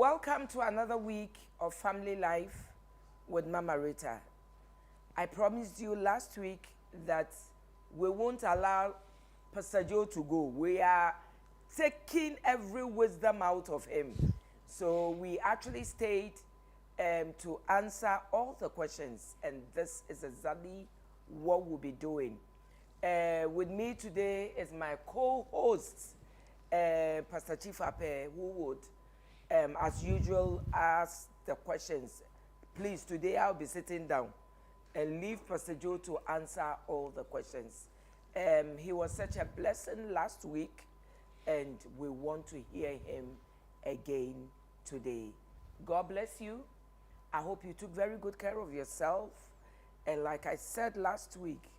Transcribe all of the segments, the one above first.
Welcome to another week of Family Life with Mama Rita. I promised you last week that we won't allow Pastor Joe to go. We are taking every wisdom out of him. So we actually stayed to answer all the questions, and this is exactly what we'll be doing. With me today is my co-host, Pastor Chief Ape, who would, as usual, ask the questions. Please, today I'll be sitting down and leave Pastor Joe to answer all the questions. He was such a blessing last week, and we want to hear him again today. God bless you. I hope you took very good care of yourself. And like I said last week,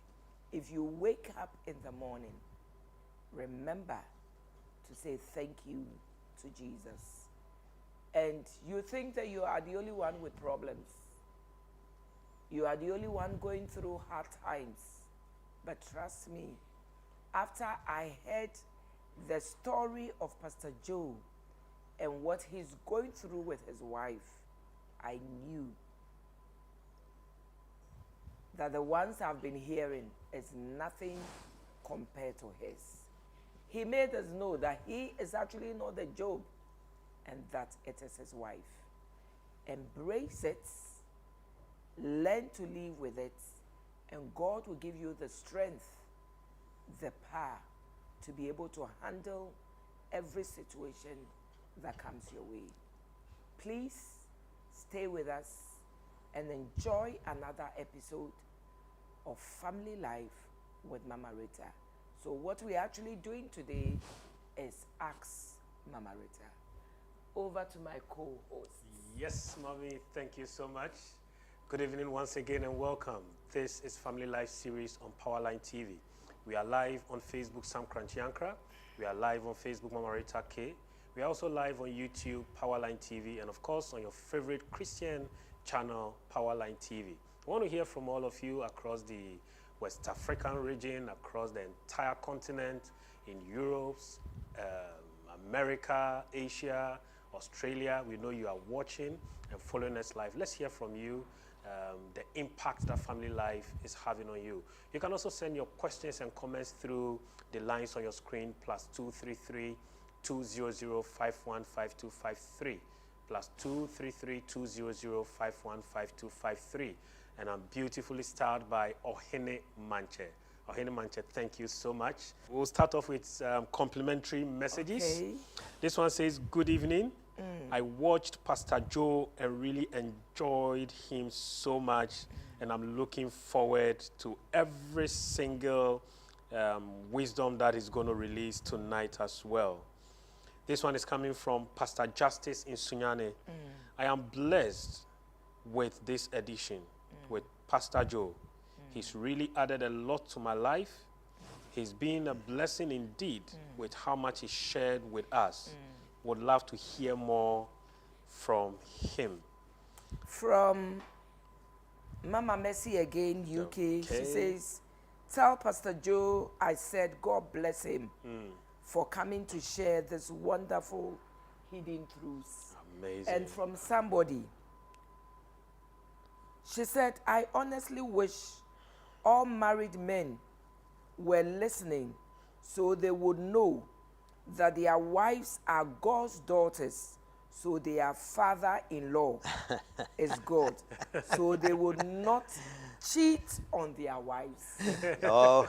if you wake up in the morning, remember to say thank you to Jesus. And you think that you are the only one with problems. You are the only one going through hard times. But trust me, after I heard the story of Pastor Joe and what he's going through with his wife, I knew that the ones I've been hearing is nothing compared to his. He made us know that he is actually not the Job, and that it is his wife. Embrace it, learn to live with it, and God will give you the strength, the power to be able to handle every situation that comes your way. Please stay with us and enjoy another episode of Family Life with Mama Rita. So what we're actually doing today is Ask Mama Rita. Over to my co-host. Yes, Mommy, thank you so much. Good evening once again and welcome. This is Family Life series on Powerline TV. We are live on Facebook, Sam Crunchy. We are live on Facebook, Mama Rita K. We are also live on YouTube, Powerline TV, and of course on your favorite Christian channel, Powerline TV. I want to hear from all of you across the West African region, across the entire continent, in Europe, America, Asia, Australia. We know you are watching and following us live. Let's hear from you, the impact that Family Life is having on you. You can also send your questions and comments through the lines on your screen, +233 200 515253, +233 200 515253. And I'm beautifully starred by Ohene Manche. Ohene Manche, thank you so much. We'll start off with complimentary messages. Okay. This one says, good evening. I watched Pastor Joe and really enjoyed him so much. And I'm looking forward to every single wisdom that he's going to release tonight as well. This one is coming from Pastor Justice in Sunyane. I am blessed with this edition with Pastor Joe. He's really added a lot to my life. He's been a blessing indeed with how much he shared with us. Would love to hear more from him. From Mama Mercy again, UK, Okay. she says, tell Pastor Joe I said God bless him for coming to share this wonderful hidden truths. Amazing. And from somebody, she said, I honestly wish all married men were listening so they would know that their wives are God's daughters, so their father-in-law is God. So they would not cheat on their wives. Oh,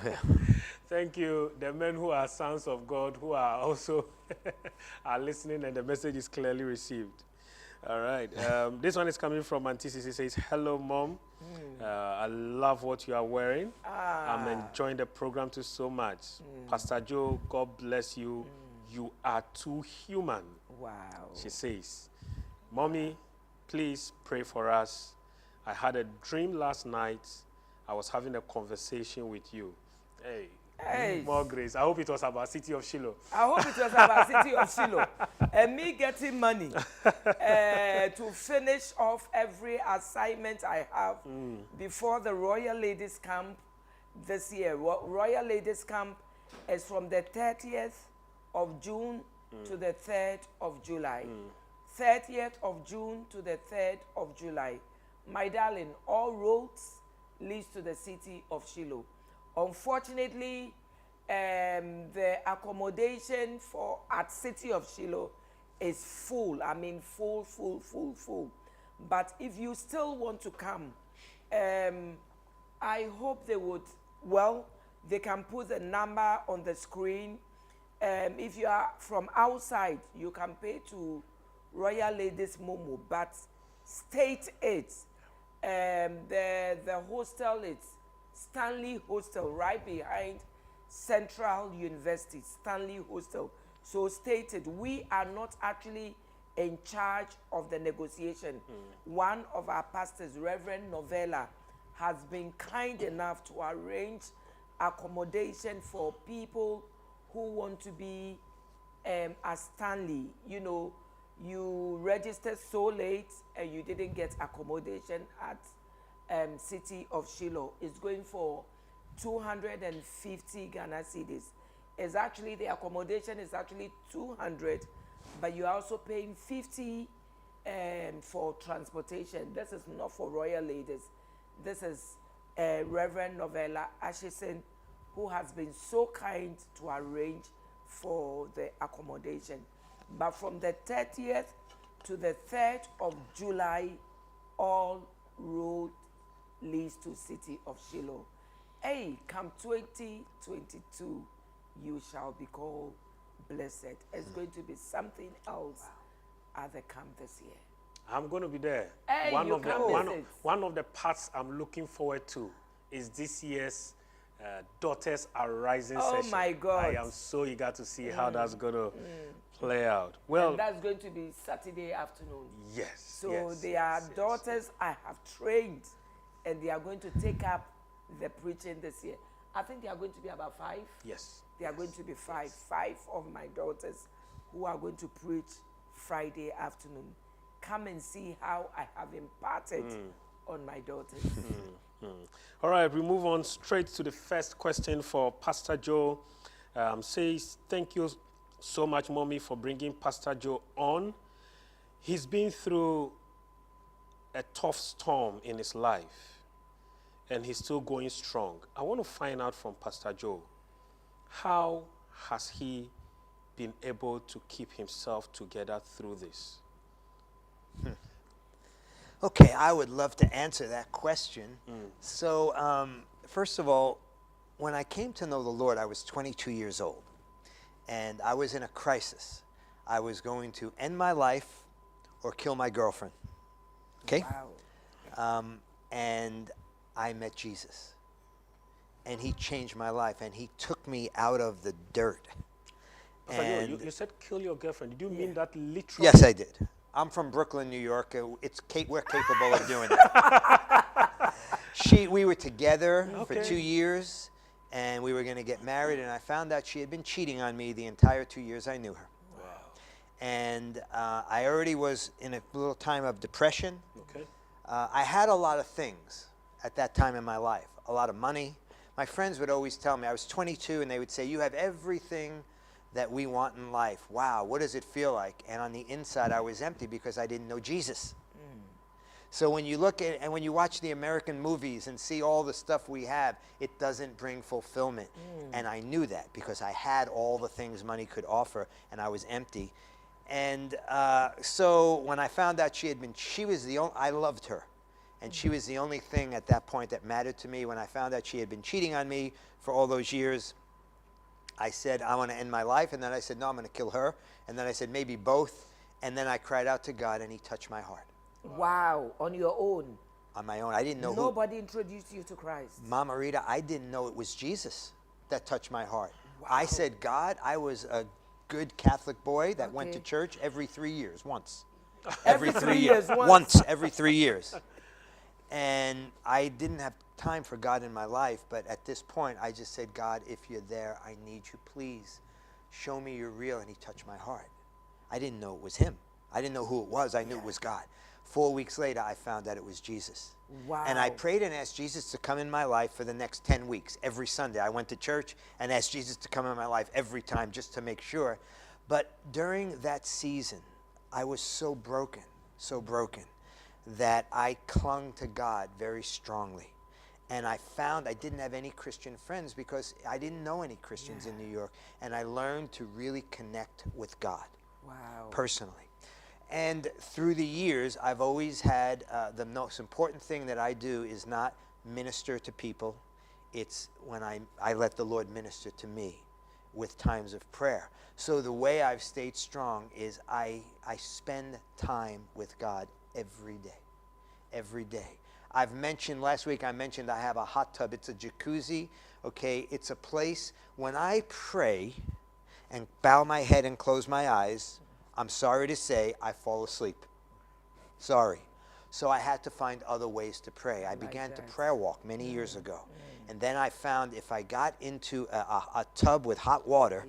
Thank you. The men who are sons of God, who are also are listening, and the message is clearly received. All right. This one is coming from Auntie Sisi. Says, hello, Mom. I love what you are wearing. I'm enjoying the program too so much. Pastor Joe, God bless you. You are too human. Wow. She says, Mommy, please pray for us. I had a dream last night. I was having a conversation with you. Hey, more grace. I hope it was about City of Shiloh. I hope it was about City of Shiloh. And me getting money to finish off every assignment I have before the Royal Ladies Camp this year. Royal Ladies Camp is from the 30th of June to the 3rd of July. 30th of June to the 3rd of July. My darling, all roads leads to the city of Shiloh. Unfortunately, the accommodation for at city of Shiloh is full. I mean, full. But if you still want to come, I hope they would, well, they can put the number on the screen. If you are from outside, you can pay to Royal Ladies Momo, but state it. The hostel is Stanley Hostel, right behind Central University, Stanley Hostel. So stated, we are not actually in charge of the negotiation. One of our pastors, Reverend Novella, has been kind enough to arrange accommodation for people who want to be at Stanley. You know, you registered so late and you didn't get accommodation at City of Shiloh. It's going for 250 Ghana cedis. It's actually, the accommodation is actually 200, but you're also paying 50 for transportation. This is not for Royal Ladies. This is Reverend Novella Ashison, who has been so kind to arrange for the accommodation. But from the 30th to the 3rd of July, all road leads to City of Shiloh. Hey, come 2022, you shall be called blessed. It's going to be something else at the camp this year. I'm going to be there. Hey, one of the parts I'm looking forward to is this year's Daughters Are Rising session. Oh my God. I am so eager to see how that's going to play out. Well, and that's going to be Saturday afternoon. yes. So yes, they are yes, daughters I have trained, and they are going to take up the preaching this year. I think they are going to be about 5. Yes. They are going to be 5 of my daughters who are going to preach Friday afternoon. Come and see how I have imparted on my daughters. All right, we move on straight to the first question for Pastor Joe. Says, thank you so much, Mommy, for bringing Pastor Joe on. He's been through a tough storm in his life, and he's still going strong. I want to find out from Pastor Joe, how has he been able to keep himself together through this? Okay, I would love to answer that question. So, first of all, when I came to know the Lord, I was 22 years old, and I was in a crisis. I was going to end my life or kill my girlfriend. Okay? Wow. And I met Jesus, and he changed my life, and he took me out of the dirt. Pastor Joe, And you said kill your girlfriend. Did you mean that literally? yes, I did. I'm from Brooklyn, New York. We're capable of doing that. We were together for 2 years, and we were going to get married, and I found out she had been cheating on me the entire 2 years I knew her. Wow. And I already was in a little time of depression. Okay. I had a lot of things at that time in my life, a lot of money. My friends would always tell me, I was 22, and they would say, you have everything that we want in life. Wow, what does it feel like? And on the inside, I was empty because I didn't know Jesus. So when you look at and when you watch the American movies and see all the stuff we have, it doesn't bring fulfillment. And I knew that because I had all the things money could offer, and I was empty. And so when I found out she was the only, I loved her. And she was the only thing at that point that mattered to me. When I found out she had been cheating on me for all those years, I said, I want to end my life. And then I said, no, I'm going to kill her. And then I said, maybe both. And then I cried out to God, and he touched my heart. Wow. On your own. On my own. I didn't know Nobody introduced you to Christ. Mama Rita, I didn't know it was Jesus that touched my heart. I said, God, I was a good Catholic boy that went to church every 3 years, once. Every 3 years, Once every 3 years. And I didn't have time for God in my life, but at this point, I just said, God, if you're there, I need you. Please show me you're real. And he touched my heart. I didn't know it was him. I didn't know who it was. I knew it was God. 4 weeks later, I found out it was Jesus. Wow. And I prayed and asked Jesus to come in my life for the next 10 weeks. Every Sunday, I went to church and asked Jesus to come in my life every time just to make sure. But during that season, I was so broken, that I clung to God very strongly. And I found I didn't have any Christian friends because I didn't know any Christians in New York. And I learned to really connect with God personally. And through the years, I've always had the most important thing that I do is not minister to people. It's when I let the Lord minister to me with times of prayer. So the way I've stayed strong is I spend time with God every day. Every day. I've mentioned, last week I mentioned I have a hot tub. It's a jacuzzi, okay? It's a place, when I pray and bow my head and close my eyes, I'm sorry to say, I fall asleep. Sorry. So I had to find other ways to pray. I began to prayer walk many years ago. And then I found if I got into a tub with hot water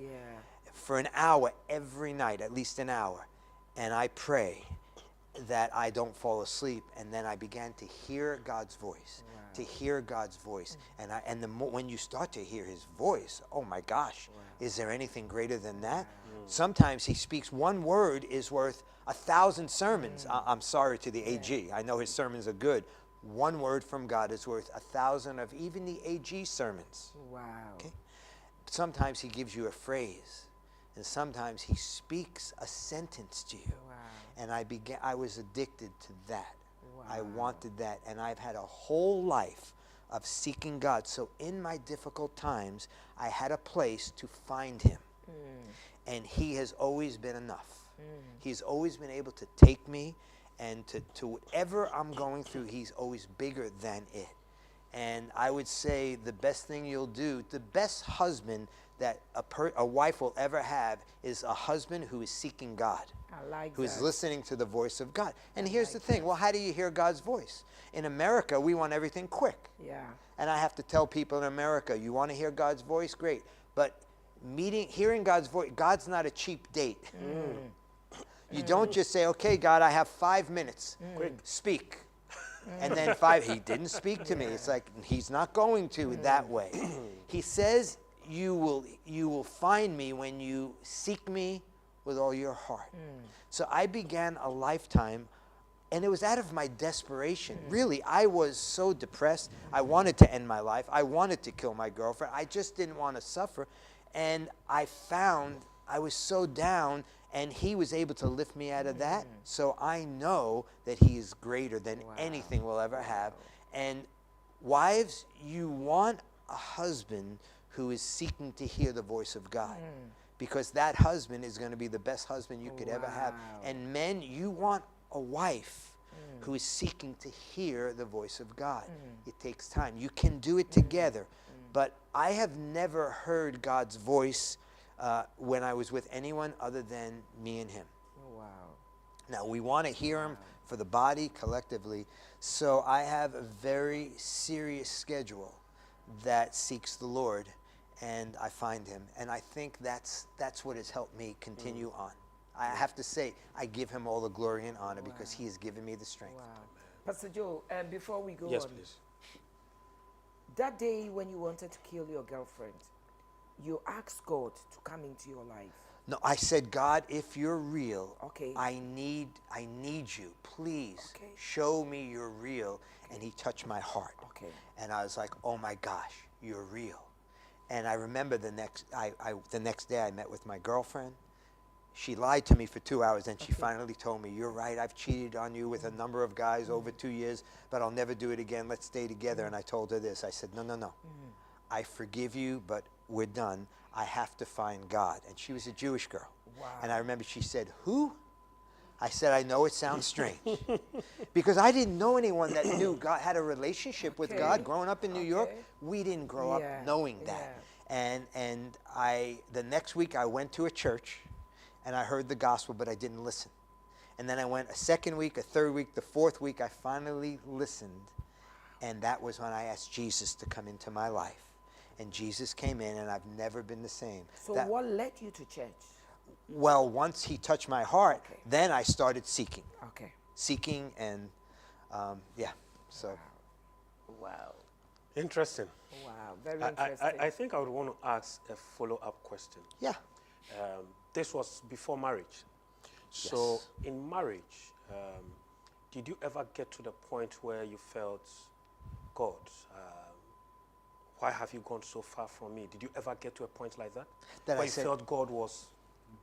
for an hour every night, at least an hour, and I pray, that I don't fall asleep, and then I began to hear God's voice, to hear God's voice, and when you start to hear His voice, oh my gosh, is there anything greater than that? Sometimes He speaks, one word is worth 1,000 sermons. I'm sorry to the AG, I know his sermons are good. One word from God is worth 1,000 of even the AG sermons. Wow. Okay? Sometimes He gives you a phrase, and sometimes He speaks a sentence to you. And I was addicted to that. I wanted that. And I've had a whole life of seeking God. So in my difficult times, I had a place to find Him. And He has always been enough. He's always been able to take me, and to whatever I'm going through, He's always bigger than it. And I would say the best thing you'll do, the best husband that a wife will ever have is a husband who is seeking God. I like who that. is listening to the voice of God. And here's the thing. Well, how do you hear God's voice? In America, we want everything quick. Yeah. And I have to tell people in America, you want to hear God's voice? Great. But hearing God's voice, God's not a cheap date. You don't just say, okay, God, I have 5 minutes. Quick. Speak. And then He didn't speak to me. It's like, He's not going to that way. He says, you will find me when you seek me with all your heart. So I began a lifetime, and it was out of my desperation. Really, I was so depressed. I wanted to end my life. I wanted to kill my girlfriend. I just didn't want to suffer. And I found I was so down, and He was able to lift me out of that. So I know that He is greater than anything we'll ever have. And wives, you want a husband who is seeking to hear the voice of God. Because that husband is going to be the best husband you could ever have. And men, you want a wife who is seeking to hear the voice of God. It takes time. You can do it together. But I have never heard God's voice when I was with anyone other than me and Him. Wow. Now, we want to hear Him for the body collectively. So I have a very serious schedule that seeks the Lord, and I find Him. And I think that's what has helped me continue on. I have to say, I give Him all the glory and honor because He has given me the strength. Wow. Pastor Joe, before we go Yes, on, please. that day when you wanted to kill your girlfriend, you asked God to come into your life. No, I said, God, if you're real, Okay. I need you. Please show me you're real. And He touched my heart. Okay. And I was like, oh my gosh, you're real. And I remember the next day I met with my girlfriend. She lied to me for 2 hours, and she finally told me, you're right, I've cheated on you with a number of guys over 2 years, but I'll never do it again. Let's stay together. And I told her this. I said, no. I forgive you, but we're done. I have to find God. And she was a Jewish girl. Wow. And I remember she said, who? I said, I know it sounds strange. Because I didn't know anyone that knew God, had a relationship with God. Growing up in New York, we didn't grow up knowing that. And the next week I went to a church, and I heard the gospel, but I didn't listen. And then I went a second week, a third week, the fourth week, I finally listened. And that was when I asked Jesus to come into my life. And Jesus came in, and I've never been the same. So what led you to church? Well, once He touched my heart, then I started seeking. Okay. Seeking, and so. Wow. Interesting. Wow, very interesting. I think I would want to ask a follow-up question. Yeah. This was before marriage. So Yes. in marriage, did you ever get to the point where you felt, God, why have you gone so far from me? Did you ever get to a point like that? That where I you said- felt God was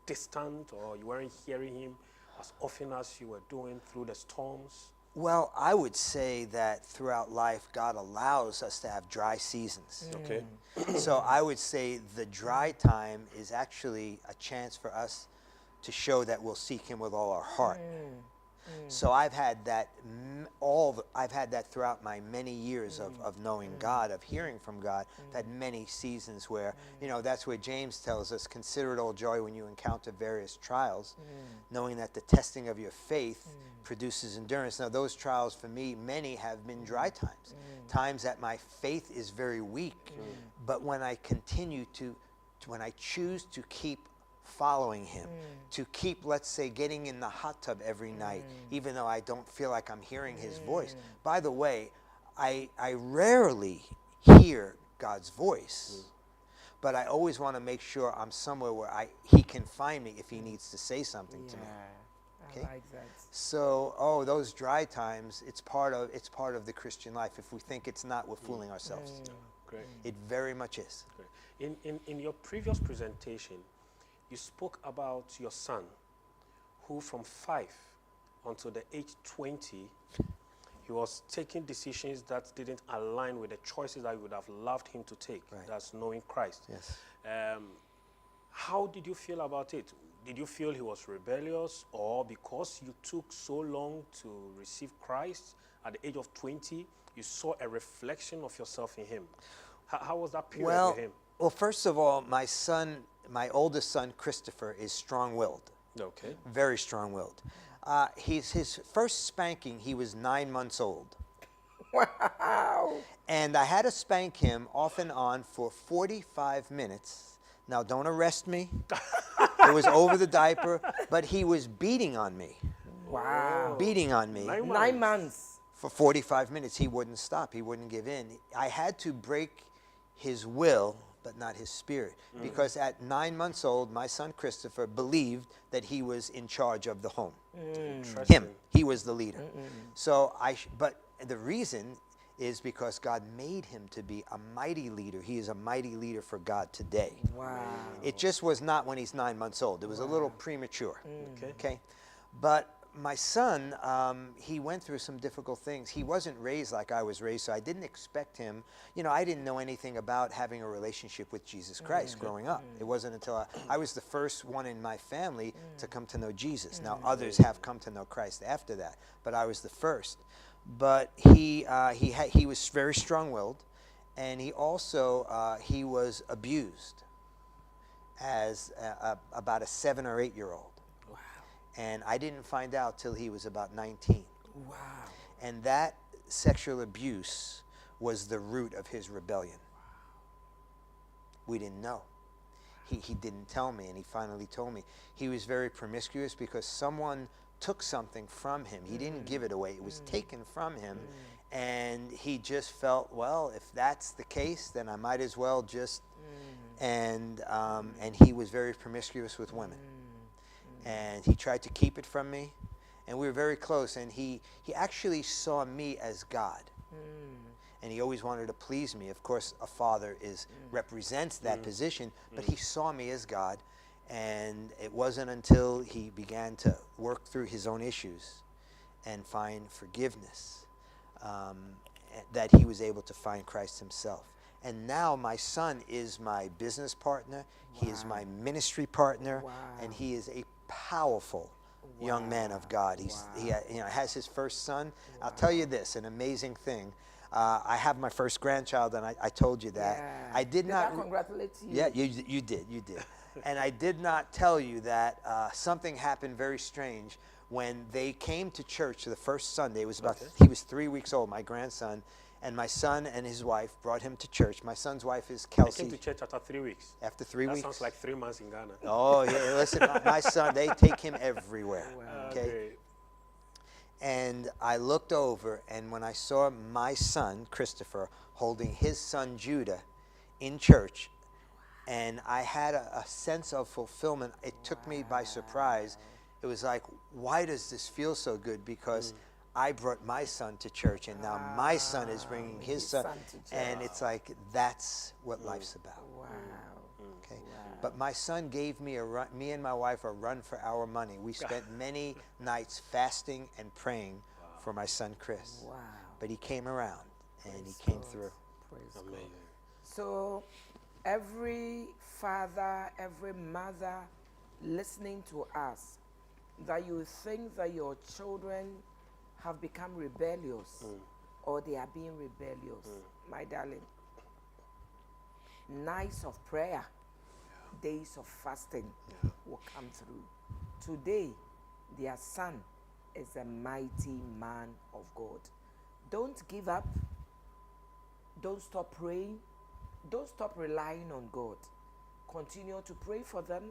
distant or you weren't hearing him as often as you were doing through the storms? Well, I would say that throughout life, God allows us to have dry seasons. Okay. So I would say the dry time is actually a chance for us to show that we'll seek him with all our heart. So I've had that I've had that throughout my many years of knowing God, of hearing from God. I've had many seasons where, that's where James tells us, consider it all joy when you encounter various trials, knowing that the testing of your faith produces endurance. Now those trials for me, many have been dry times, times that my faith is very weak. But when I continue when I choose to keep following him, to keep, let's say, getting in the hot tub every night, even though I don't feel like I'm hearing his voice. By the way, I rarely hear God's voice, but I always want to make sure I'm somewhere where he can find me if he needs to say something to me. I like that. So, those dry times, it's part of the Christian life. If we think it's not, we're fooling ourselves. Great. It very much is. Great. In your previous presentation, you spoke about your son, who from 5 until the age 20, he was taking decisions that didn't align with the choices that you would have loved him to take. Right. That's knowing Christ. Yes. How did you feel about it? Did you feel he was rebellious, or because you took so long to receive Christ at the age of 20, you saw a reflection of yourself in him? How was that period with him? Well, first of all, my oldest son, Christopher, is strong-willed. Okay. Very strong-willed. His first spanking, he was 9 months old. Wow. And I had to spank him off and on for 45 minutes. Now, don't arrest me. It was over the diaper, but he was beating on me. Wow. Beating on me. 9 months. For 45 minutes, he wouldn't stop. He wouldn't give in. I had to break his will, but not his spirit. Because at 9 months old, my son Christopher believed that he was in charge of the home. Him. He was the leader. So but the reason is because God made him to be a mighty leader. He is a mighty leader for God today. Wow. It just was not when he's 9 months old. It was a little premature. Okay. But my son, he went through some difficult things. He wasn't raised like I was raised, so I didn't expect him. I didn't know anything about having a relationship with Jesus Christ growing up. It wasn't until I was the first one in my family to come to know Jesus. Now, others have come to know Christ after that, but I was the first. But he was very strong-willed, and he also he was abused as about a 7 or 8 year old. And I didn't find out till he was about 19. Wow. And that sexual abuse was the root of his rebellion. We didn't know. He didn't tell me, and he finally told me. He was very promiscuous because someone took something from him. He didn't give it away. It was taken from him. And he just felt, well, if that's the case, then I might as well just... And he was very promiscuous with women. And he tried to keep it from me, and we were very close. And he actually saw me as God, and he always wanted to please me. Of course, a father represents that position, but he saw me as God. And it wasn't until he began to work through his own issues and find forgiveness that he was able to find Christ himself. And now my son is my business partner. He is my ministry partner, and he is a powerful young man of God. He has his first son. I'll tell you this, an amazing thing. I have my first grandchild, and I told you that. Yeah. I did not. I congratulate you? Yeah, you did. And I did not tell you that something happened very strange when they came to church the first Sunday. It was he was 3 weeks old, my grandson. And my son and his wife brought him to church. My son's wife is Kelsey. He came to church after 3 weeks. After 3 weeks. That sounds like 3 months in Ghana. Oh, yeah. Listen, my son, they take him everywhere. Wow. Okay? And I looked over, and when I saw my son, Christopher, holding his son, Judah, in church, and I had a sense of fulfillment. It took me by surprise. it was like, why does this feel so good? Because I brought my son to church, and now my son is bringing his son, to and it's like, that's what life's about. Wow. Okay, but my son gave me a run, me and my wife a run for our money. We spent many nights fasting and praying for my son Chris. Wow. But he came around, and Praise he came God. through. Praise God. Amazing. So, every father, every mother listening to us, that you think that your children have become rebellious or they are being rebellious, my darling, nights of prayer, days of fasting will come through. Today, their son is a mighty man of God. Don't give up. Don't stop praying. Don't stop relying on God. Continue to pray for them.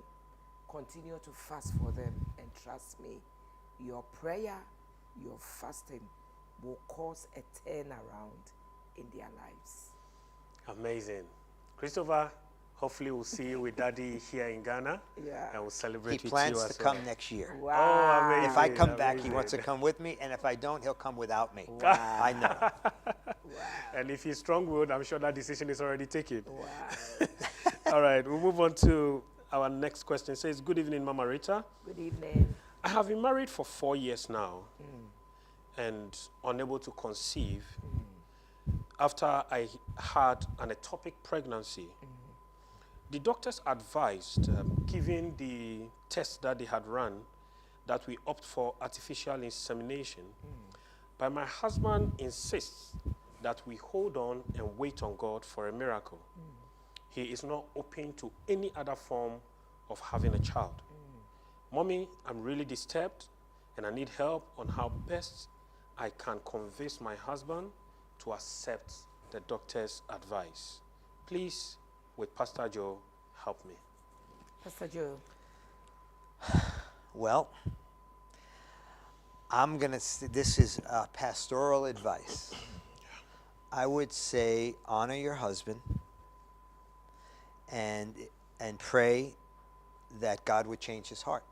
Continue to fast for them. And trust me, your prayer, your fasting will cause a turnaround in their lives. Amazing. Christopher, hopefully we'll see you with Daddy here in Ghana. Yeah. And we'll He celebrate with you plans to as come well. next year. Wow. Oh, amazing. If I come back, he amazing. wants to come with me, and if I don't, he'll come without me. Wow. I know. And if he's strong-willed, I'm sure that decision is already taken. Wow. All right, we'll move on to our next question. It says, good evening, Mama Rita. Good evening. I have been married for 4 years now and unable to conceive after I had an ectopic pregnancy. The doctors advised, given the test that they had run, that we opt for artificial insemination. But my husband insists that we hold on and wait on God for a miracle. He is not open to any other form of having a child. Mommy, I'm really disturbed and I need help on how best I can convince my husband to accept the doctor's advice. Please, with Pastor Joe, help me. Pastor Joe. Well, I'm going to, this is pastoral advice. I would say honor your husband and pray that God would change his heart.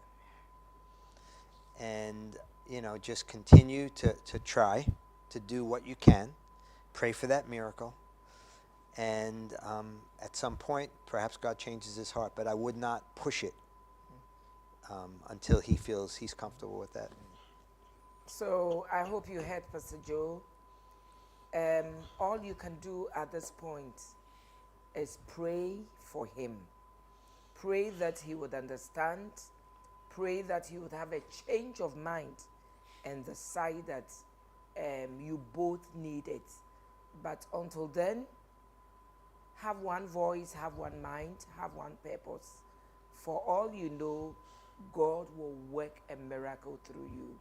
And, you know, just continue to try to do what you can. Pray for that miracle. And at some point, perhaps God changes his heart. But I would not push it until he feels he's comfortable with that. So I hope you heard Pastor Joe. All you can do at this point is pray for him. Pray that he would understand. Pray that he would have a change of mind and decide that you both need it. But until then, have one voice, have one mind, have one purpose. For all you know, God will work a miracle through you.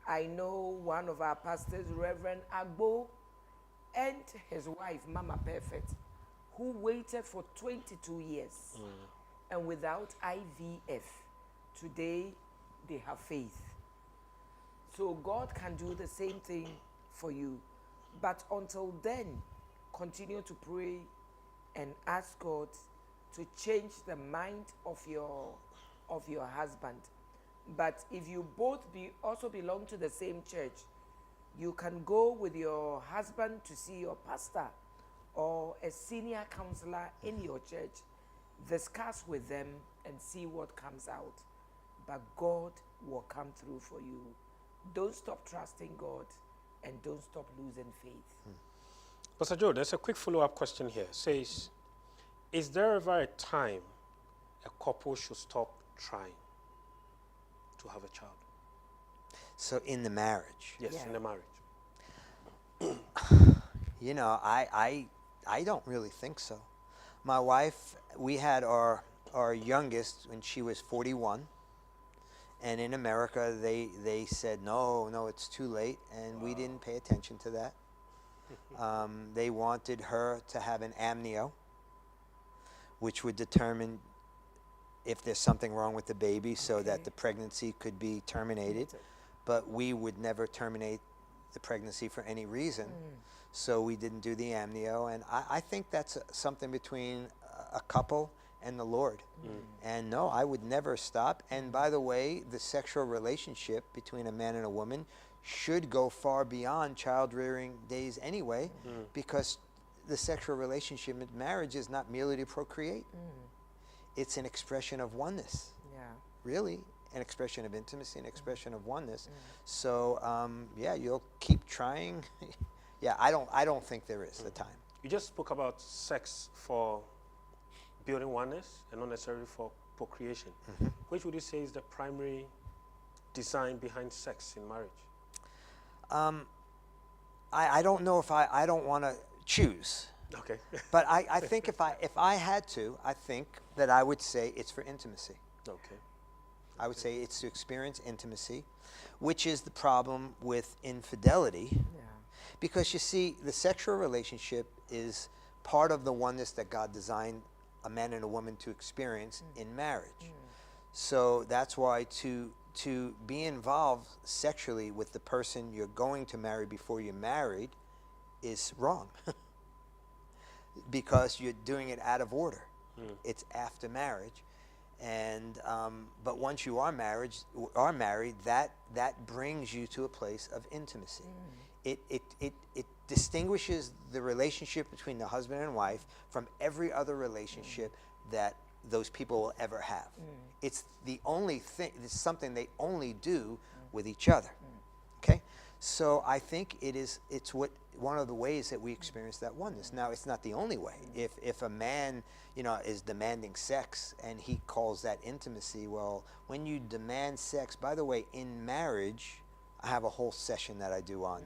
I know one of our pastors, Reverend Agbo, and his wife, Mama Perfect, who waited for 22 years. And without IVF, today they have faith. So God can do the same thing for you. But until then, continue to pray and ask God to change the mind of your husband. But if you both also belong to the same church, you can go with your husband to see your pastor or a senior counselor in your church, discuss with them and see what comes out. But God will come through for you. Don't stop trusting God and don't stop losing faith. Pastor Joe, there's a quick follow-up question here. It says, is there ever a time a couple should stop trying to have a child? So in the marriage, Yes, Yeah. in the marriage. you know, I don't really think so. My wife, we had our youngest when she was 41. And in America, they said, no, it's too late. And we didn't pay attention to that. They wanted her to have an amnio, which would determine if there's something wrong with the baby so that the pregnancy could be terminated. But we would never terminate the pregnancy for any reason. So we didn't do the amnio. And I think that's something between a couple and the Lord. And no, I would never stop. And by the way, the sexual relationship between a man and a woman should go far beyond child-rearing days anyway, because the sexual relationship in marriage is not merely to procreate. It's an expression of oneness. Yeah. Really, an expression of intimacy, an expression of oneness. So, yeah, you'll keep trying. Yeah, I don't think there is a time. You just spoke about sex for building oneness and not necessarily for procreation. Which would you say is the primary design behind sex in marriage? I don't know if I don't want to choose. Okay. But I think if I had to, I think that I would say it's for intimacy. Okay. I would say it's to experience intimacy, which is the problem with infidelity. Yeah. Because you see, the sexual relationship is part of the oneness that God designed a man and a woman to experience in marriage. So that's why to be involved sexually with the person you're going to marry before you're married is wrong. Because you're doing it out of order. It's after marriage. And but once you are married, that brings you to a place of intimacy. It distinguishes the relationship between the husband and wife from every other relationship that those people will ever have. It's the only thing. It's something they only do with each other. Okay, so I think it's one of the ways that we experience that oneness. Now, it's not the only way. If a man, is demanding sex and he calls that intimacy, well, when you demand sex, by the way, in marriage, I have a whole session that I do on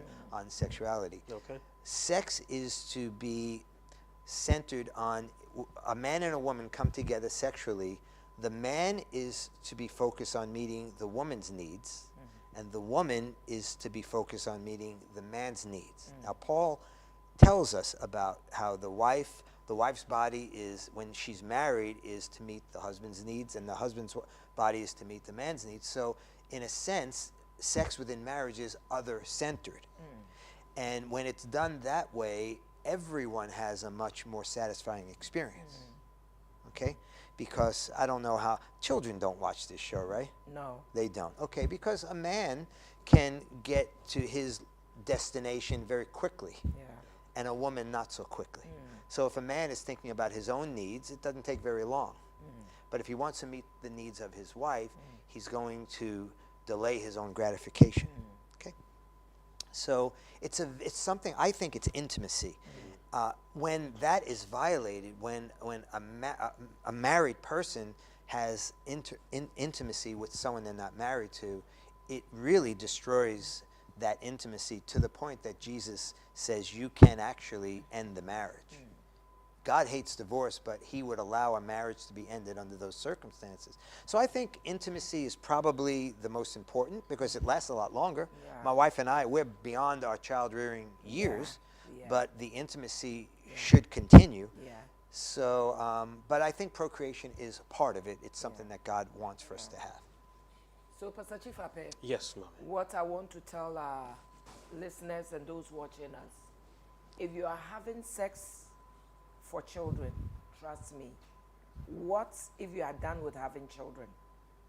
sexuality. Okay. Sex is to be centered on a man and a woman come together sexually. The man is to be focused on meeting the woman's needs, and the woman is to be focused on meeting the man's needs. Now, Paul tells us about how the wife's body is, when she's married, is to meet the husband's needs, and the husband's body is to meet the man's needs. So, in a sense, sex within marriage is other-centered. And when it's done that way, everyone has a much more satisfying experience. Okay? Because I don't know how children don't watch this show, right? No. They don't. Okay, because a man can get to his destination very quickly, and a woman not so quickly. So if a man is thinking about his own needs, it doesn't take very long. But if he wants to meet the needs of his wife, he's going to delay his own gratification. Okay? So it's something, I think it's intimacy. When that is violated, when a married person has intimacy with someone they're not married to, it really destroys that intimacy to the point that Jesus says you can actually end the marriage. God hates divorce, but he would allow a marriage to be ended under those circumstances. So I think intimacy is probably the most important because it lasts a lot longer. My wife and I, we're beyond our child-rearing years, but the intimacy should continue. So, but I think procreation is part of it. It's something that God wants for us to have. So, Pastor Chifape, Yes, ma'am. what I want to tell our listeners and those watching us, if you are having sex for children, trust me, what if you are done with having children?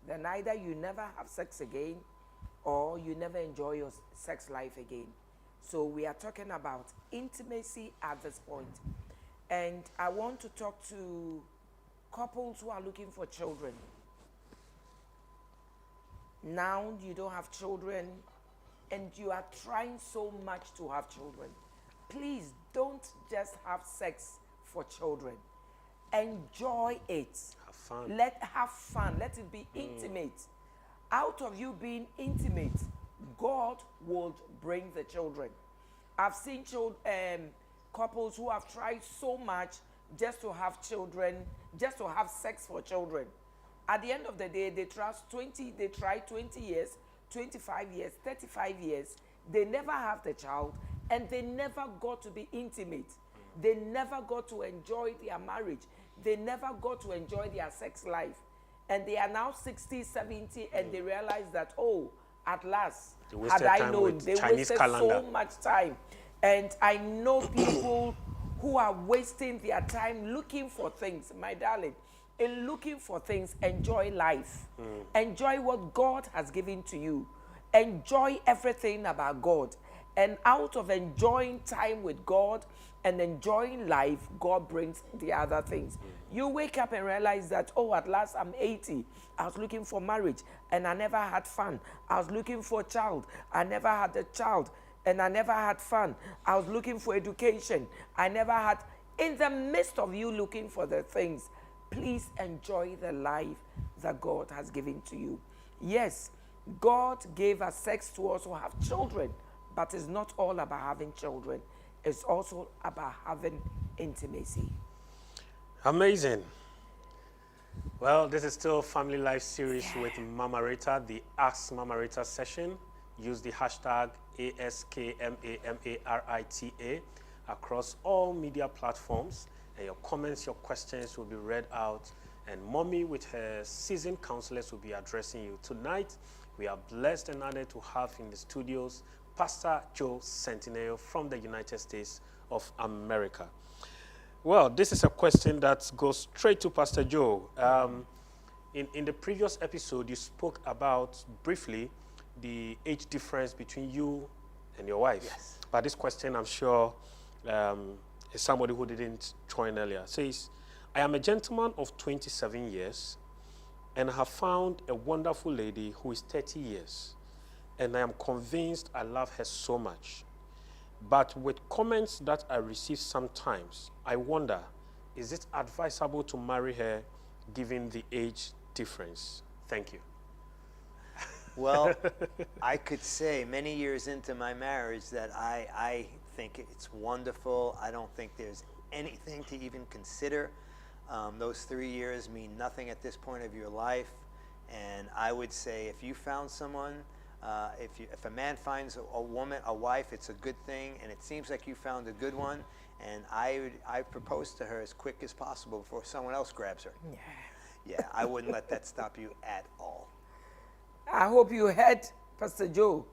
Then either you never have sex again or you never enjoy your sex life again. So we are talking about intimacy at this point. And I want to talk to couples who are looking for children. Now you don't have children and you are trying so much to have children. Please don't just have sex for children. Enjoy it. Have fun. Have fun. Let it be intimate. Out of you being intimate, God will bring the children. I've seen couples who have tried so much just to have children, just to have sex for children. At the end of the day, they try 20 years, 25 years, 35 years. They never have the child, and they never got to be intimate. They never got to enjoy their marriage. They never got to enjoy their sex life. And they are now 60, 70, and they realize that, oh, at last, had I known, they wasted so much time. And I know people who are wasting their time looking for things. My darling, in looking for things, enjoy life. Enjoy what God has given to you. Enjoy everything about God. And out of enjoying time with God and enjoying life, God brings the other things. You wake up and realize that, oh, at last I'm 80. I was looking for marriage and I never had fun. I was looking for a child. I never had a child and I never had fun. I was looking for education. I never had. In the midst of you looking for the things, please enjoy the life that God has given to you. Yes, God gave us sex to also have children, but it's not all about having children. It's also about having intimacy. Amazing. Well, this is still Family Life series with Mama Rita, the Ask Mama Rita session. Use the hashtag ASKMAMARITA across all media platforms, and your comments, your questions will be read out, and Mommy with her seasoned counselors will be addressing you. Tonight, we are blessed and honored to have in the studios Pastor Joe Centineo from the United States of America. Well, this is a question that goes straight to Pastor Joe. In the previous episode, you spoke about briefly the age difference between you and your wife. Yes. But this question, I'm sure, is somebody who didn't join earlier. Says, I am a gentleman of 27 years and have found a wonderful lady who is 30 years. And I am convinced I love her so much. But with comments that I receive sometimes, I wonder, is it advisable to marry her given the age difference? Thank you. Well, I could say many years into my marriage that I think it's wonderful. I don't think there's anything to even consider. Those 3 years mean nothing at this point of your life. And I would say if you found someone, if a man finds a woman, a wife, it's a good thing, and it seems like you found a good one, and I propose to her as quick as possible before someone else grabs her. Yeah, I wouldn't let that stop you at all. I hope you heard Pastor Joe.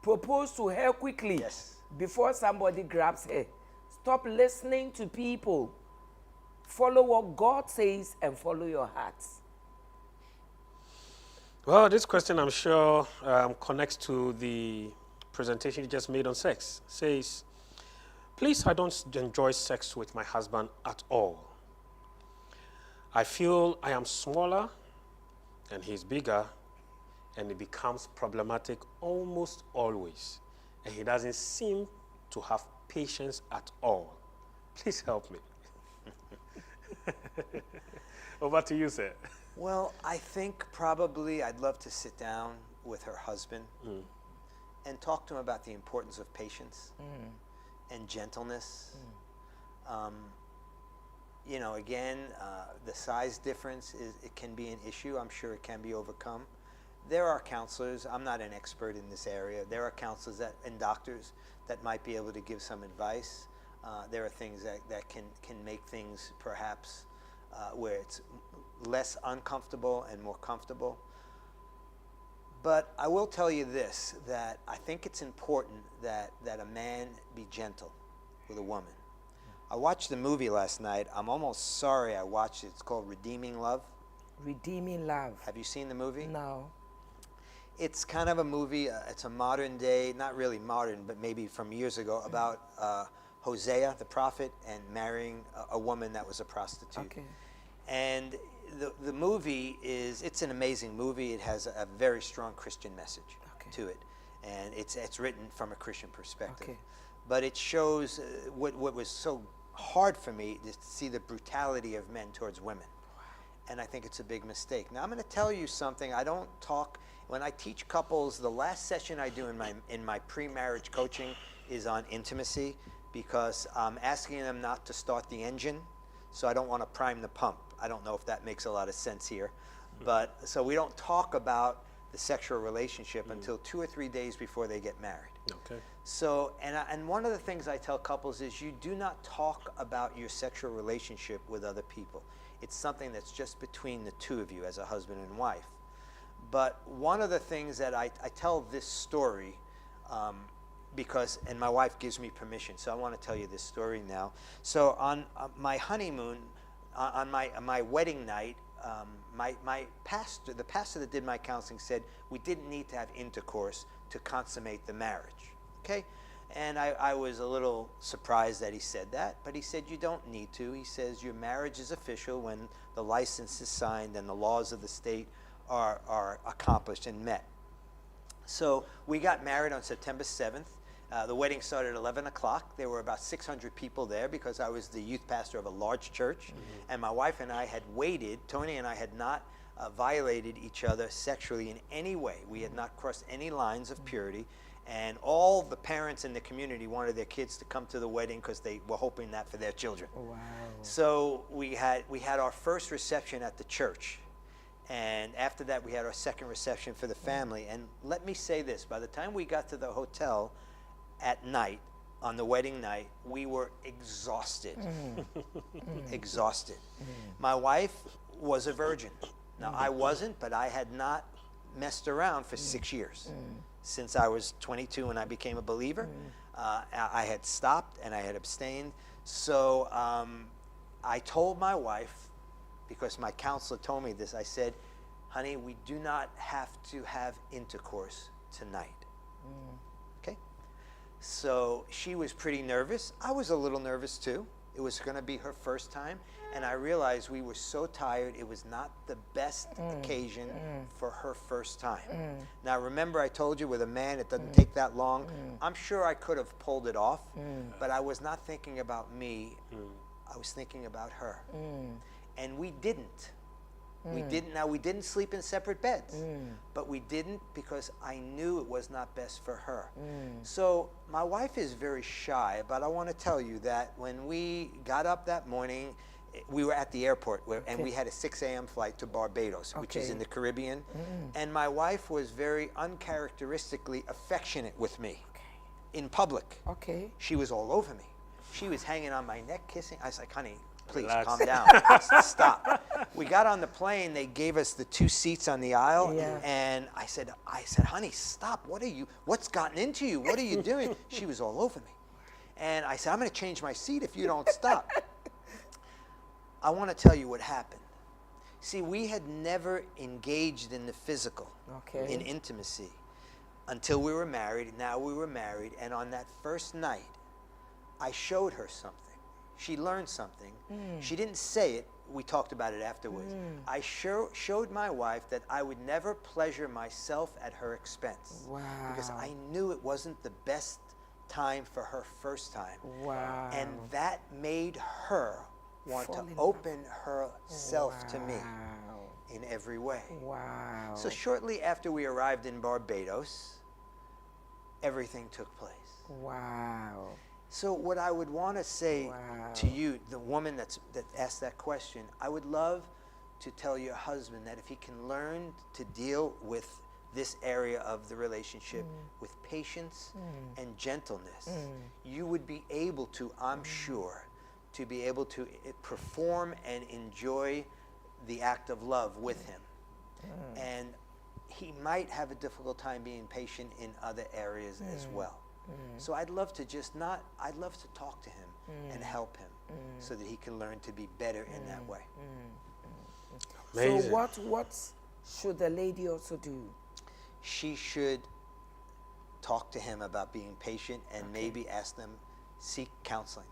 Propose to her quickly. Yes. Before somebody grabs her. Stop listening to people. Follow what God says and follow your heart. Well, this question, I'm sure, connects to the presentation you just made on sex. Says, please, I don't enjoy sex with my husband at all. I feel I am smaller and he's bigger, and it becomes problematic almost always. And he doesn't seem to have patience at all. Please help me. Over to you, sir. Well, I think probably I'd love to sit down with her husband and talk to him about the importance of patience and gentleness. You know, again, the size difference, it can be an issue. I'm sure it can be overcome. There are counselors. I'm not an expert in this area. There are counselors and doctors that might be able to give some advice. There are things that can make things perhaps where it's less uncomfortable and more comfortable. But I will tell you this, that I think it's important that a man be gentle with a woman. I watched the movie last night. I'm almost sorry I watched it. It's called Redeeming Love. Redeeming Love. Have you seen the movie? No. It's kind of a movie, it's a modern day, not really modern, but maybe from years ago, about Hosea, the prophet, and marrying a woman that was a prostitute. Okay. And the movie it's an amazing movie. It has a very strong Christian message to it. And it's written from a Christian perspective. Okay. But it shows what was so hard for me to see the brutality of men towards women. And I think it's a big mistake. Now I'm going to tell you something. I don't talk, when I teach couples, the last session I do in my pre-marriage coaching is on intimacy, because I'm asking them not to start the engine, so I don't want to prime the pump. I don't know if that makes a lot of sense here. But so we don't talk about the sexual relationship until 2 or 3 days before they get married. Okay. So, and one of the things I tell couples is you do not talk about your sexual relationship with other people. It's something that's just between the two of you as a husband and wife. But one of the things that I tell this story, because, and my wife gives me permission, so I want to tell you this story now. So on my honeymoon, on my wedding night, my pastor, the pastor that did my counseling, said we didn't need to have intercourse to consummate the marriage. Okay? And I was a little surprised that he said that, but he said you don't need to. He says your marriage is official when the license is signed and the laws of the state are accomplished and met. So we got married on September 7th. The wedding started at 11 o'clock. There were about 600 people there because I was the youth pastor of a large church. And my wife and I had waited. Tony and I had not violated each other sexually in any way. We had not crossed any lines of purity. And all the parents in the community wanted their kids to come to the wedding because they were hoping that for their children. Wow. So we had our first reception at the church. And after that, we had our second reception for the family. And let me say this, by the time we got to the hotel at night, on the wedding night, we were exhausted. Exhausted. My wife was a virgin. Now, I wasn't, but I had not messed around for 6 years. Since I was 22 and I became a believer, I had stopped and I had abstained. So I told my wife, because my counselor told me this, I said, honey, we do not have to have intercourse tonight. Okay? So she was pretty nervous. I was a little nervous too. It was going to be her first time. And I realized we were so tired, it was not the best occasion for her first time. Now, remember I told you with a man, it doesn't take that long. I'm sure I could have pulled it off, but I was not thinking about me. I was thinking about her. And we didn't. We didn't. Now, we didn't sleep in separate beds, but we didn't because I knew it was not best for her. So my wife is very shy, but I want to tell you that when we got up that morning, we were at the airport, and we had a 6 a.m. flight to Barbados, which is in the Caribbean. And my wife was very uncharacteristically affectionate with me in public. She was all over me. She was hanging on my neck, kissing. I was like, honey, please Relax. calm down. Stop. We got on the plane. They gave us the 2 seats on the aisle, and I said, honey, stop. What's gotten into you? What are you doing? She was all over me. And I said, I'm going to change my seat if you don't stop. I want to tell you what happened. See, we had never engaged in the physical, in intimacy, until we were married. Now we were married, and on that first night, I showed her something. She learned something. She didn't say it. We talked about it afterwards. I showed my wife that I would never pleasure myself at her expense. Wow. Because I knew it wasn't the best time for her first time. Wow. And that made her want to open herself to me in every way. Wow. So shortly after we arrived in Barbados, everything took place. Wow. So what I would want to say to you, the woman that asked that question, I would love to tell your husband that if he can learn to deal with this area of the relationship with patience and gentleness, you would be able to, I'm sure, to be able to perform and enjoy the act of love with him. And he might have a difficult time being patient in other areas as well. So I'd love to I'd love to talk to him and help him so that he can learn to be better in that way. Amazing. So what should the lady also do? She should talk to him about being patient and maybe ask them, seek counseling.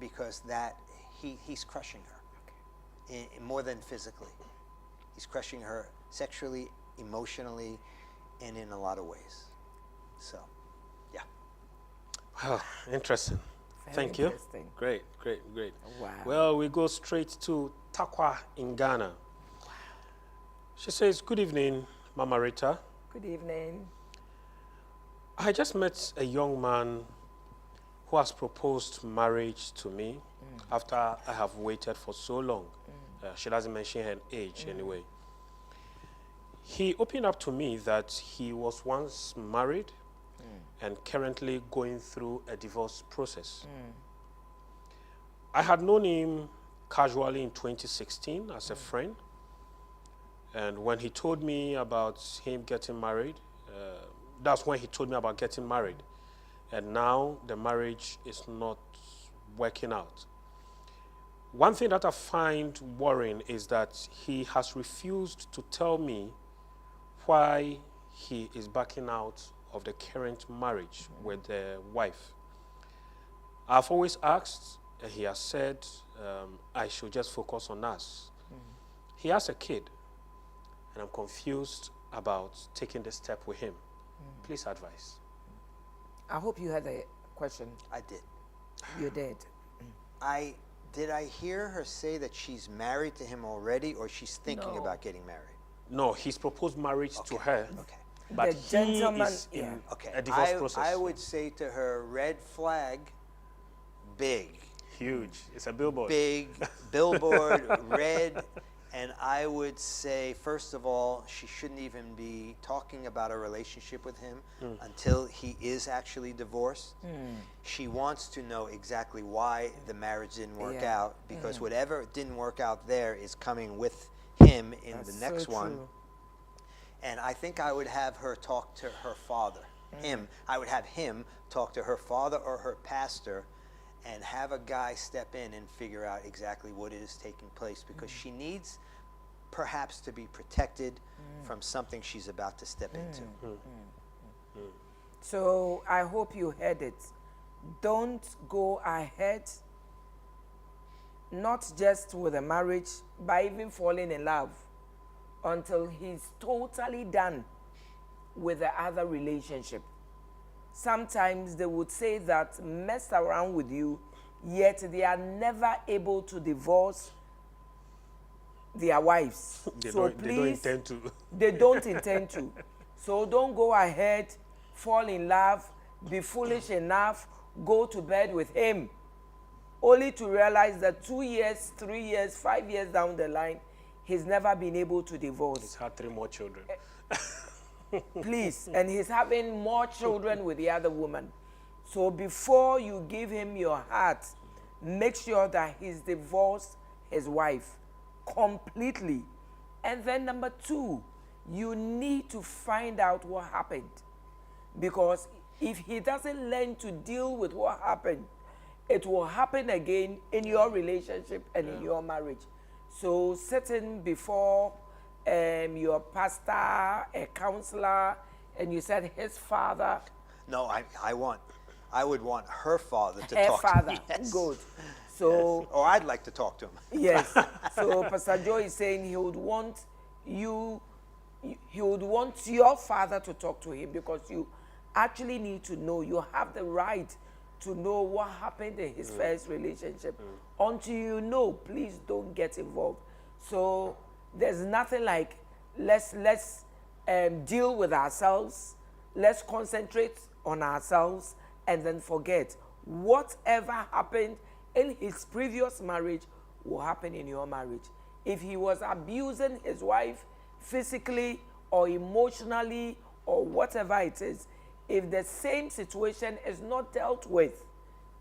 Because that he's crushing her more than physically. He's crushing her sexually, emotionally, and in a lot of ways. So, yeah. Wow, interesting. Thank you. interesting. Great. Wow. Well, we go straight to Takwa in Ghana. She says, good evening, Mama Rita. Good evening. I just met a young man who has proposed marriage to me after I have waited for so long. She doesn't mention her age anyway. He opened up to me that he was once married and currently going through a divorce process. I had known him casually in 2016 as a friend. And when he told me about him getting married, that's when he told me about getting married. And now the marriage is not working out. One thing that I find worrying is that he has refused to tell me why he is backing out of the current marriage with the wife. I've always asked, and he has said, I should just focus on us. He has a kid, and I'm confused about taking the step with him. Please advise. I hope you had a question. I did. You did. Did I hear her say that she's married to him already, or she's thinking No. about getting married? No, he's proposed marriage to her, Okay. but The gentleman- he is in yeah. Okay. a divorce I process. would say to her, red flag, big. Huge. It's a billboard. Big billboard, red. And I would say, first of all, she shouldn't even be talking about a relationship with him until he is actually divorced. She wants to know exactly why the marriage didn't work Yeah. out, because whatever didn't work out there is coming with him in That's the next so one. true. And I think I would have her talk to her father. I would have him talk to her father or her pastor, and have a guy step in and figure out exactly what is taking place, because she needs perhaps to be protected from something she's about to step into. So I hope you heard it. Don't go ahead, not just with a marriage, but even falling in love until he's totally done with the other relationship. Sometimes they would say that mess around with you, yet they are never able to divorce their wives. They So don't please, intend to. they don't intend to. So don't go ahead, fall in love, be foolish enough, go to bed with him, only to realize that 2 years, 3 years, 5 years down the line, he's never been able to divorce. He's had 3 more children. Please. And he's having more children with the other woman. So before you give him your heart, make sure that he's divorced his wife completely. And then number 2, you need to find out what happened. Because if he doesn't learn to deal with what happened, it will happen again in your relationship and in your marriage. So sitting before your pastor, a counselor, and you said his father. No, I would want her father to Her talk father. to me. Yes. Good. So Yes. Or I'd like to talk to him. yes. So Pastor Joe is saying he would want your father to talk to him, because you actually need to know. You have the right to know what happened in his first relationship. Until you know, please don't get involved. So there's nothing like let's deal with ourselves. Let's concentrate on ourselves and then forget. Whatever happened in his previous marriage will happen in your marriage. If he was abusing his wife physically or emotionally or whatever it is, if the same situation is not dealt with,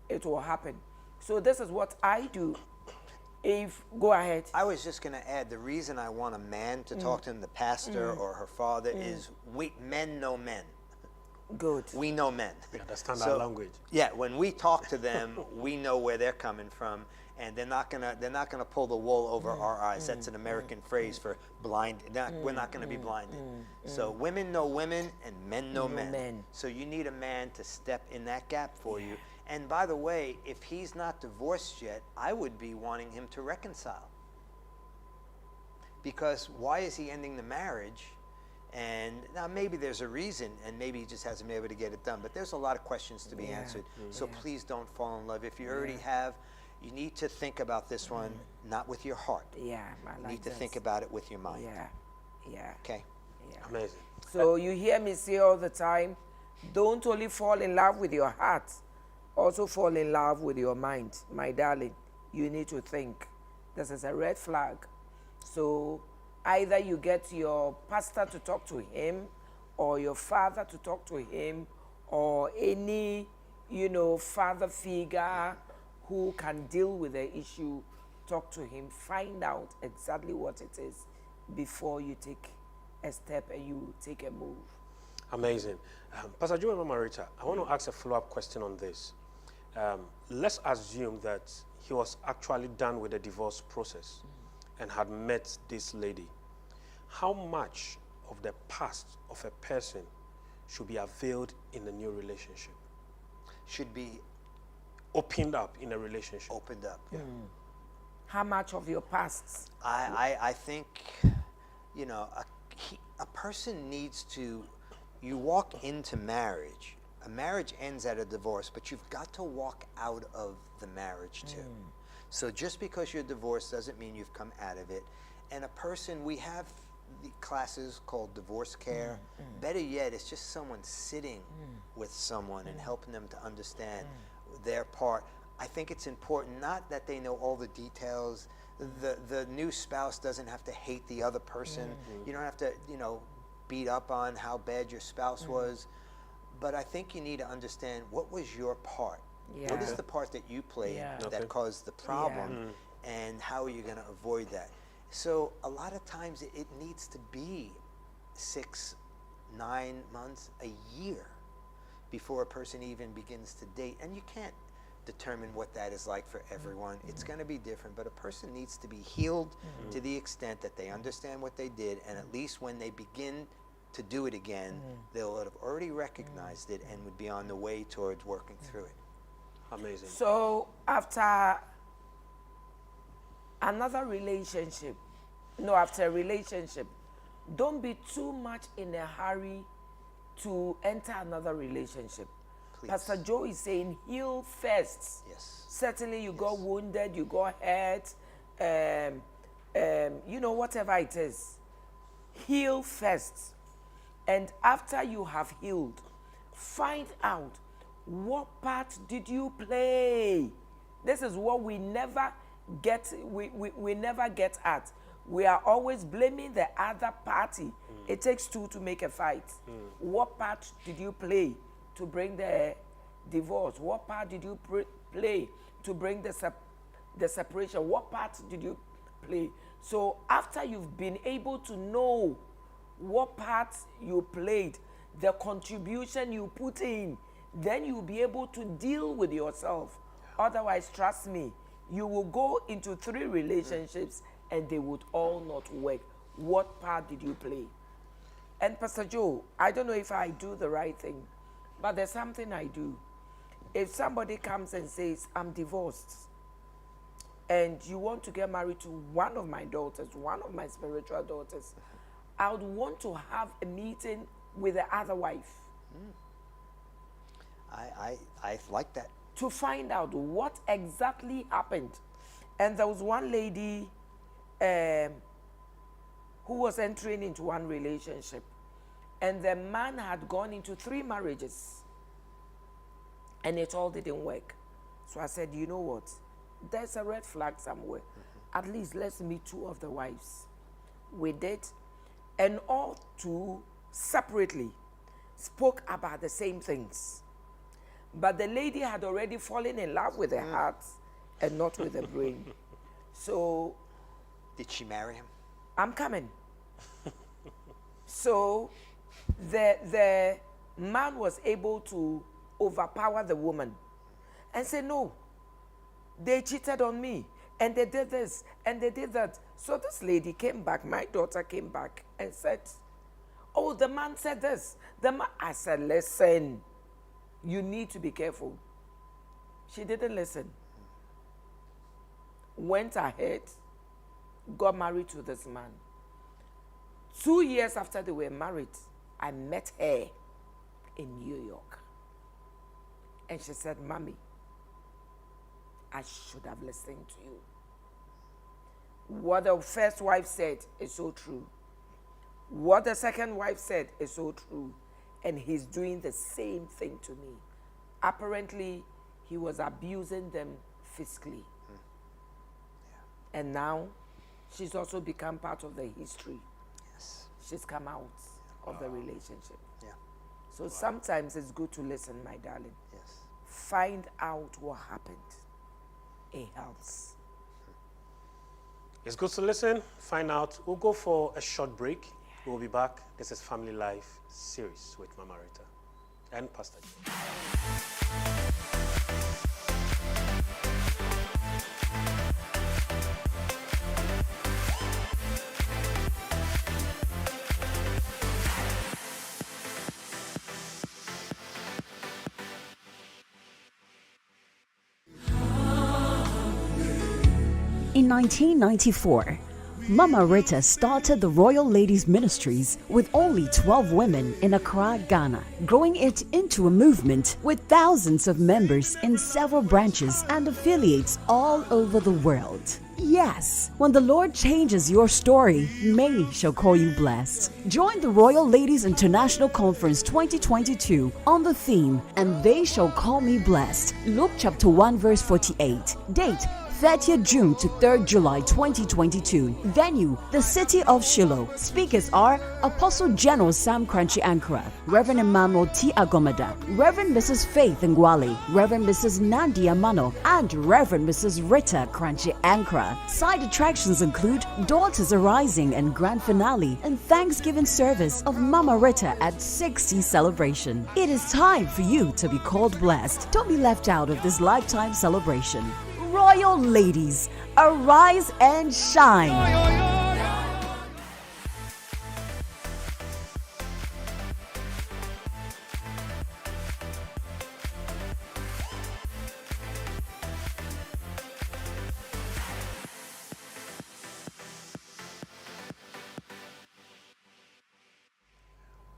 it will happen. So this is what I do. Go ahead. I was just going to add, the reason I want a man to talk to him, the pastor or her father, is men know men. Good. We know men. We understand our language. Yeah, when we talk to them, we know where they're coming from, and they're not gonna pull the wool over our eyes. That's an American phrase for blind. We're not gonna be blinded. So women know women, and men know men. So you need a man to step in that gap for you. And by the way, if he's not divorced yet, I would be wanting him to reconcile. Because why is he ending the marriage? And now maybe there's a reason, and maybe he just hasn't been able to get it done. But there's a lot of questions to be answered. So please don't fall in love. If you already have, you need to think about this one, not with your heart. Yeah, I like You need to that. think about it with your mind. Yeah. Okay? Yeah. Amazing. So you hear me say all the time, don't only fall in love with your heart, also fall in love with your mind. My darling, you need to think. This is a red flag. So either you get your pastor to talk to him, or your father to talk to him, or any, father figure who can deal with the issue, talk to him, find out exactly what it is before you take a step and you take a move. Amazing. Pastor Joe and Mama Rita, I want to ask a follow-up question on this. Let's assume that he was actually done with the divorce process and had met this lady, how much of the past of a person should be availed in a new relationship? Should be Opened up in a relationship. opened up. Yeah. How much of your past? I think, you know, a person needs to, you walk into marriage. A marriage ends at a divorce, but you've got to walk out of the marriage too. So just because you're divorced doesn't mean you've come out of it. And a person, we have the classes called divorce care. Better yet, it's just someone sitting with someone and helping them to understand their part. I think it's important, not that they know all the details. The new spouse doesn't have to hate the other person. You don't have to, you know, beat up on how bad your spouse was. But I think you need to understand, what was your part? What is the part that you played that caused the problem? And how are you going to avoid that? So a lot of times it needs to be 6, 9 months, a year before a person even begins to date. And you can't determine what that is like for everyone. It's going to be different, but a person needs to be healed to the extent that they understand what they did, and at least when they begin to do it again, they'll have already recognized it and would be on the way towards working through it. Amazing. So after another relationship, after a relationship, don't be too much in a hurry to enter another relationship. Please. Pastor Joe is saying heal first. Yes. Certainly you got wounded, you got hurt, whatever it is. Heal first. And after you have healed, find out what part did you play. This is what we never get, we never get at. We are always blaming the other party. It takes two to make a fight. What part did you play to bring the divorce? What part did you play to bring the separation? What part did you play? So after you've been able to know what part you played, the contribution you put in, then you'll be able to deal with yourself. Otherwise, trust me, you will go into 3 relationships and they would all not work. What part did you play? And Pastor Joe, I don't know if I do the right thing, but there's something I do. If somebody comes and says, I'm divorced, and you want to get married to one of my daughters, one of my spiritual daughters, I would want to have a meeting with the other wife. I like that. To find out what exactly happened. And there was one lady who was entering into one relationship, and the man had gone into 3 marriages, and it all didn't work. So I said, you know what? There's a red flag somewhere. At least let's meet 2 of the wives. We did, and all 2 separately spoke about the same things. But the lady had already fallen in love with the heart and not with the brain. So, did she marry him? I'm coming. So the man was able to overpower the woman and say, no, they cheated on me, and they did this, and they did that. So this lady came back, my daughter came back and said, oh, the man said this. I said, listen, you need to be careful. She didn't listen. Went ahead, got married to this man. 2 years after they were married, I met her in New York. And she said, Mommy, I should have listened to you. What the first wife said is so true. What the second wife said is so true. And he's doing the same thing to me. Apparently, he was abusing them physically. And now, she's also become part of the history. Yes. She's come out of the relationship. Yeah. So sometimes it's good to listen, my darling. Yes. Find out what happened. It helps. It's good to listen, find out. We'll go for a short break. We'll be back. This is Family Life series with Mama Rita and Pastor Joe. In 1994, Mama Rita started the Royal Ladies Ministries with only 12 women in Accra, Ghana, growing it into a movement with thousands of members in several branches and affiliates all over the world. Yes, when the Lord changes your story, many shall call you blessed. Join the Royal Ladies International Conference 2022 on the theme, "And they shall call me blessed." Luke chapter 1 verse 48. Date, 30th June to 3rd July 2022. Venue, the city of Shiloh. Speakers are Apostle General Sam Crunchy Ankara, Reverend Emmanuel T. Agomada, Reverend Mrs. Faith Ngwale, Reverend Mrs. Nandi Amano, and Reverend Mrs. Rita Crunchy Ankara. Side attractions include Daughters Arising and Grand Finale and Thanksgiving service of Mama Rita at 60 celebration. It is time for you to be called blessed. Don't be left out of this lifetime celebration. Royal Ladies, arise and shine.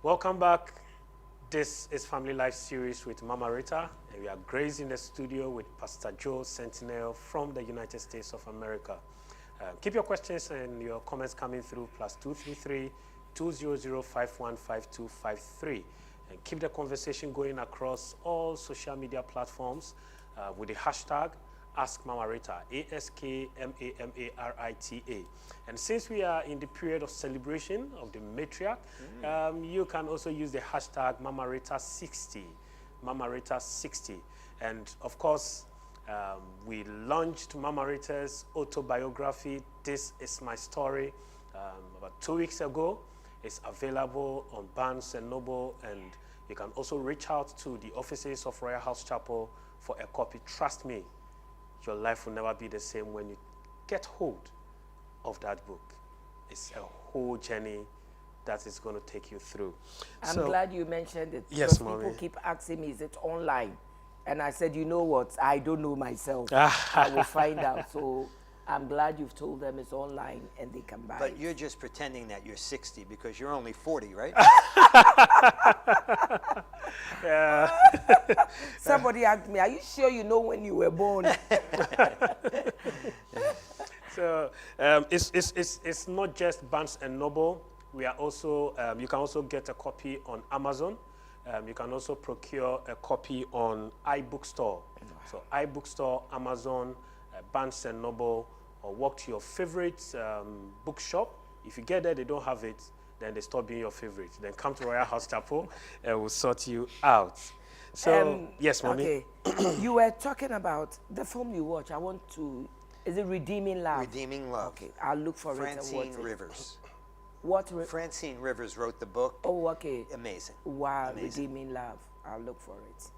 Welcome back. This is Family Life Series with Mama Rita, and we are graced in the studio with Pastor Joe Sentinel from the United States of America. Keep your questions and your comments coming through, +233 200 515253, and keep the conversation going across all social media platforms with the hashtag Ask Mama Rita, AskMamarita. And since we are in the period of celebration of the matriarch, you can also use the hashtag Mama Rita 60, Mama Rita 60. And of course, we launched Mama Rita's autobiography, This Is My Story, about 2 weeks ago. It's available on Barnes & Noble, and you can also reach out to the offices of Royal House Chapel for a copy. Trust me, your life will never be the same when you get hold of that book. It's a whole journey that is going to take you through. I'm glad you mentioned it. Yes, because Mommy. people keep asking me, is it online? And I said, you know what? I don't know myself. I will find out. So I'm glad you've told them it's online and they can buy it. But you're just pretending that you're 60 because you're only 40, right? Yeah. Somebody asked me, are you sure you know when you were born? So it's not just Barnes and Noble. We are also you can also get a copy on Amazon. You can also procure a copy on iBookstore. So iBookstore, Amazon, Barnes and Noble, or walk to your favorite bookshop. If you get there, they don't have it, then they stop being your favorite. Then come to Royal House Chapel and we'll sort you out. So, yes, Mommy. Okay. You were talking about the film you watch. I want to, is it Redeeming Love? Redeeming Love. Okay, I'll look for it and watch Francine it. Rivers. What? Francine Rivers wrote the book. Oh, okay. Amazing. Wow, Amazing. Redeeming Love. I'll look for it.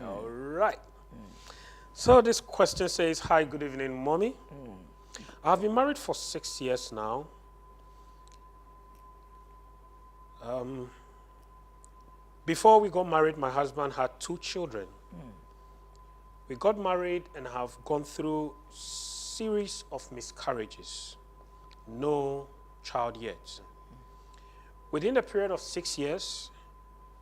All right. So this question says, hi, good evening, Mommy. I've been married for 6 years now. Before we got married, my husband had 2 children. We got married and have gone through series of miscarriages. No child yet. Within the period of 6 years,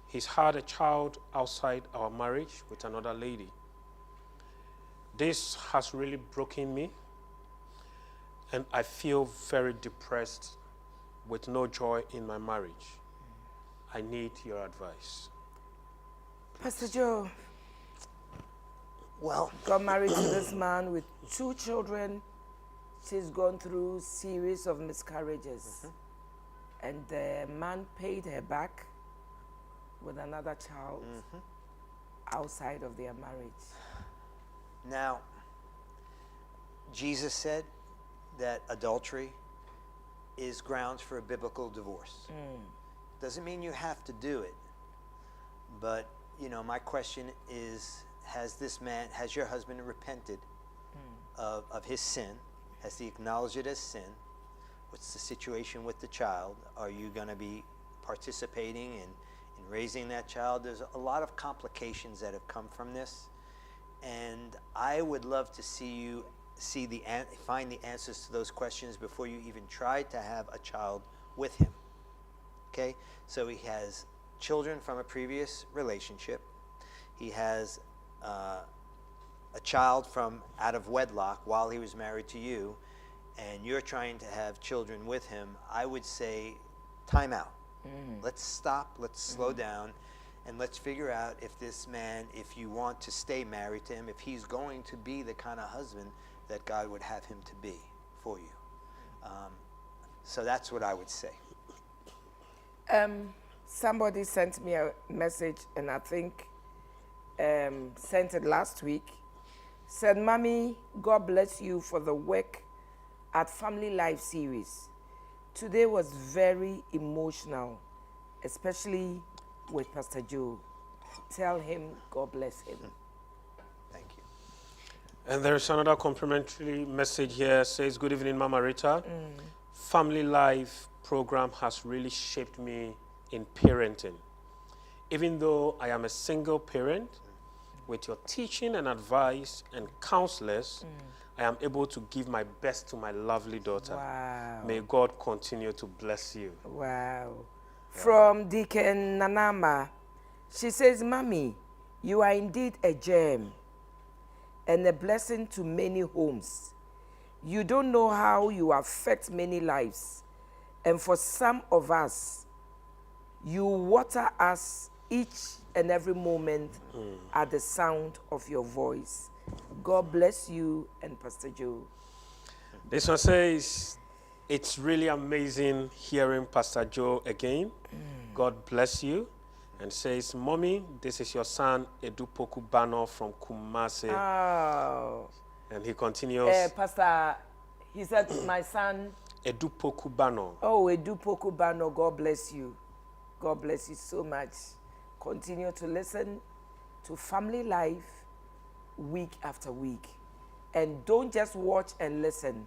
he's had a child outside our marriage with another lady. This has really broken me, and I feel very depressed with no joy in my marriage. I need your advice. Pastor Joe, Well, got married to this man with 2 children. She's gone through series of miscarriages. And the man paid her back with another child outside of their marriage. now, Jesus said that adultery is grounds for a biblical divorce. Doesn't mean you have to do it. But, you know, my question is, has your husband repented of his sin? Has he acknowledged it as sin? What's the situation with the child? Are you going to be participating in raising that child? There's a lot of complications that have come from this. And I would love to see you find the answers to those questions before you even try to have a child with him. Okay? So he has children from a previous relationship. He has a child from out of wedlock while he was married to you, and you're trying to have children with him. I would say time out. Let's stop, let's slow down, and let's figure out if this man, if you want to stay married to him, if he's going to be the kind of husband that God would have him to be for you. So that's what I would say. Somebody sent me a message, and I think sent it last week. Said, Mommy, God bless you for the work at Family Life series. Today was very emotional, especially with Pastor Joe. Tell him God bless him. Thank you. And there's another complimentary message here. Says, good evening, Mama Rita. Family Life program has really shaped me in parenting. Even though I am a single parent, with your teaching and advice and counselors, I am able to give my best to my lovely daughter. Wow. May God continue to bless you. Wow. From Deacon Nanama, she says, Mommy, you are indeed a gem and a blessing to many homes. You don't know how you affect many lives. And for some of us, you water us each and every moment at the sound of your voice. God bless you and Pastor Joe. This one says, it's really amazing hearing Pastor Joe again. God bless you. And says, Mommy, this is your son, Edupoku Bano from Kumasi. Oh. And he continues, Pastor, he said, my son. Edupoku Bano. Oh, Edupoku Bano, God bless you. God bless you so much. Continue to listen to Family Life week after week. And don't just watch and listen,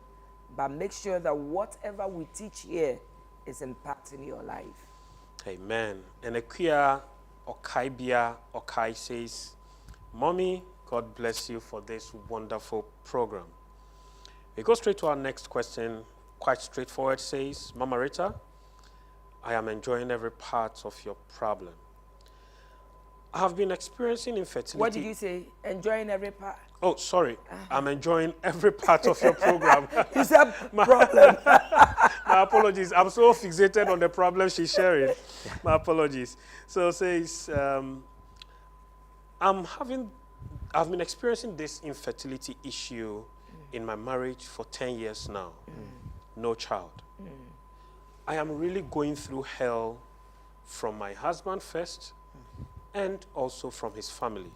but make sure that whatever we teach here is impacting your life. Amen. And Akuya Okaibia Okai says, Mommy, God bless you for this wonderful program. We go straight to our next question. Quite straightforward, says, Mama Rita, I am enjoying every part of your problem. I have been experiencing infertility. What did you say? Enjoying every part? Oh, sorry. I'm enjoying every part of your program. You said problem. My apologies. I'm so fixated on the problem she's sharing. My apologies. So it says, I've been experiencing this infertility issue in my marriage for 10 years now. No child. I am really going through hell from my husband first and also from his family.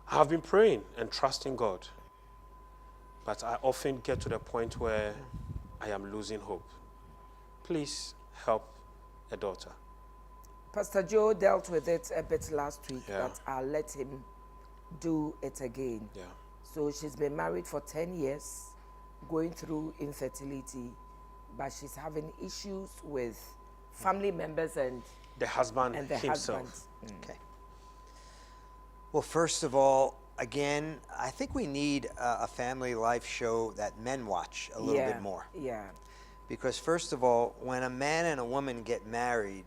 I have been praying and trusting God, but I often get to the point where I am losing hope. Please help a daughter. Pastor Joe dealt with it a bit last week, Yeah. but I'll let him do it again. Yeah. So she's been married for 10 years, going through infertility, but she's having issues with family members and The husband the himself. husband. Okay. Well, first of all, again, I think we need a family life show that men watch a little bit more. Yeah. Because first of all, when a man and a woman get married,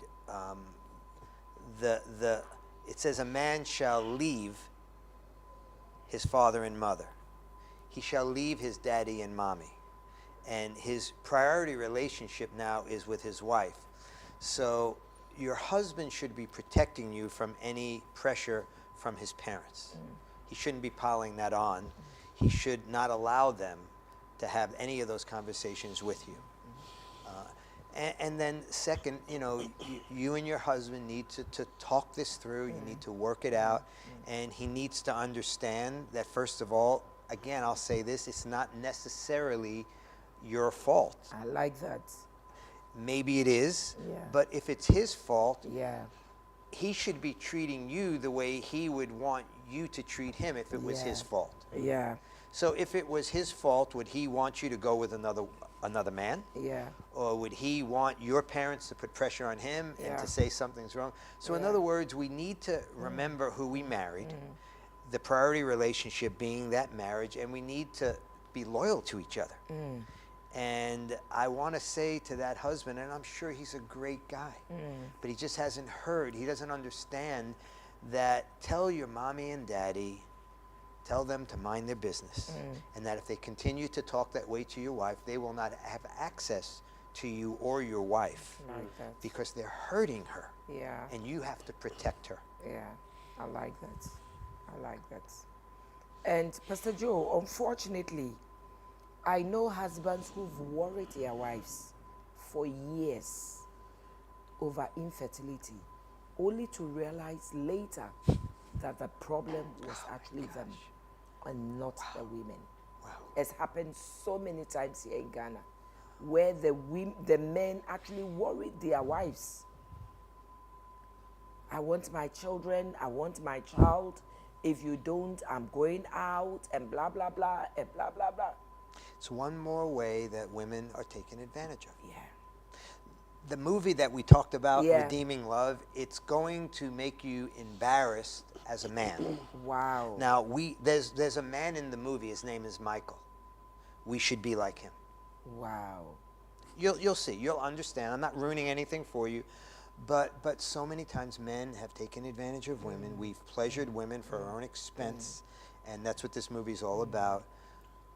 it says a man shall leave his father and mother. He shall leave his daddy and mommy. And his priority relationship now is with his wife. So your husband should be protecting you from any pressure from his parents. He shouldn't be piling that on. He should not allow them to have any of those conversations with you. And then second, you and your husband need to talk this through. You need to work it out. And he needs to understand that, first of all, again, I'll say this, it's not necessarily your fault. I like that. Maybe it is, Yeah. but if it's his fault, Yeah. he should be treating you the way he would want you to treat him if it was his fault. Yeah. So if it was his fault, would he want you to go with another man? Yeah. Or would he want your parents to put pressure on him and Yeah. to say something's wrong? So in Yeah. other words, we need to remember who we married. the priority relationship being that marriage, and we need to be loyal to each other. And I want to say to that husband, and I'm sure he's a great guy, but he just hasn't heard, he doesn't understand that tell your mommy and daddy, tell them to mind their business. And that if they continue to talk that way to your wife, they will not have access to you or your wife, Like that. because they're hurting her. Yeah. And you have to protect her. Yeah, I like that. I like that. And Pastor Joe, unfortunately, I know husbands who've worried their wives for years over infertility, only to realize later that the problem was actually them and not the women. Wow. It's happened so many times here in Ghana, where the men actually worried their wives. I want my children, I want my child. If you don't, I'm going out, and blah, blah, blah, and blah, blah, blah. It's one more way that women are taken advantage of. Yeah. The movie that we talked about, Yeah. Redeeming Love, it's going to make you embarrassed as a man. Wow. Now, there's a man in the movie, his name is Michael. We should be like him. Wow. You'll see, you'll understand. I'm not ruining anything for you, but so many times men have taken advantage of women. We've pleasured women for our own expense, and that's what this movie is all about.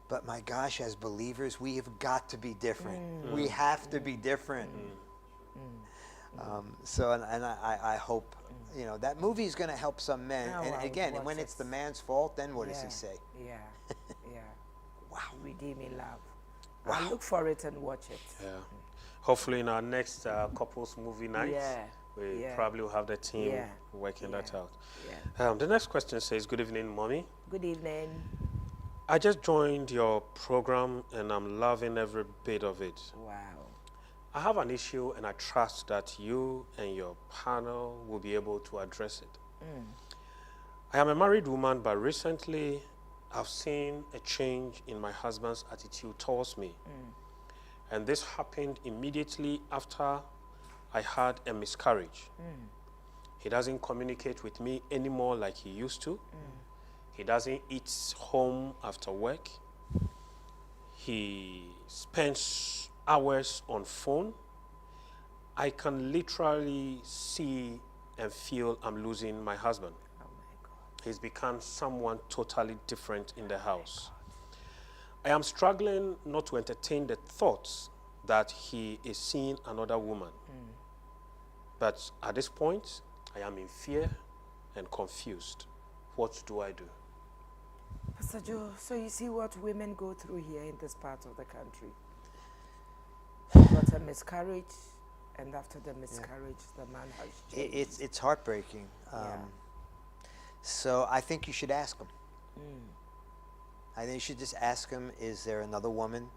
But my gosh, as believers, we have got to be different. We have to be different. So, and I hope, you know, that movie is going to help some men. Oh, And I again, would when watch it's it. the man's fault, then what does he say? Yeah. Yeah. Wow. Redeeming Love. Wow. I'll look for it and watch it. Yeah. Hopefully in our next couples movie night, Yeah. we Yeah. probably will have the team Yeah. working that Yeah. out. Yeah. The next question says, good evening, Mommy. Good evening. I just joined your program and I'm loving every bit of it. Wow. I have an issue and I trust that you and your panel will be able to address it. I am a married woman, but recently I've seen a change in my husband's attitude towards me. And this happened immediately after I had a miscarriage. He doesn't communicate with me anymore like he used to. He doesn't eat home after work. He spends hours on phone. I can literally see and feel I'm losing my husband. Oh my God. He's become someone totally different in the house. I am struggling not to entertain the thoughts that he is seeing another woman. But at this point, I am in fear and confused. What do I do? Pastor Joe, so you see what women go through here in this part of the country. Got a miscarriage, and after the miscarriage, the man has changed. It's heartbreaking. Yeah. So I think you should ask him. I think you should just ask him, is there another woman?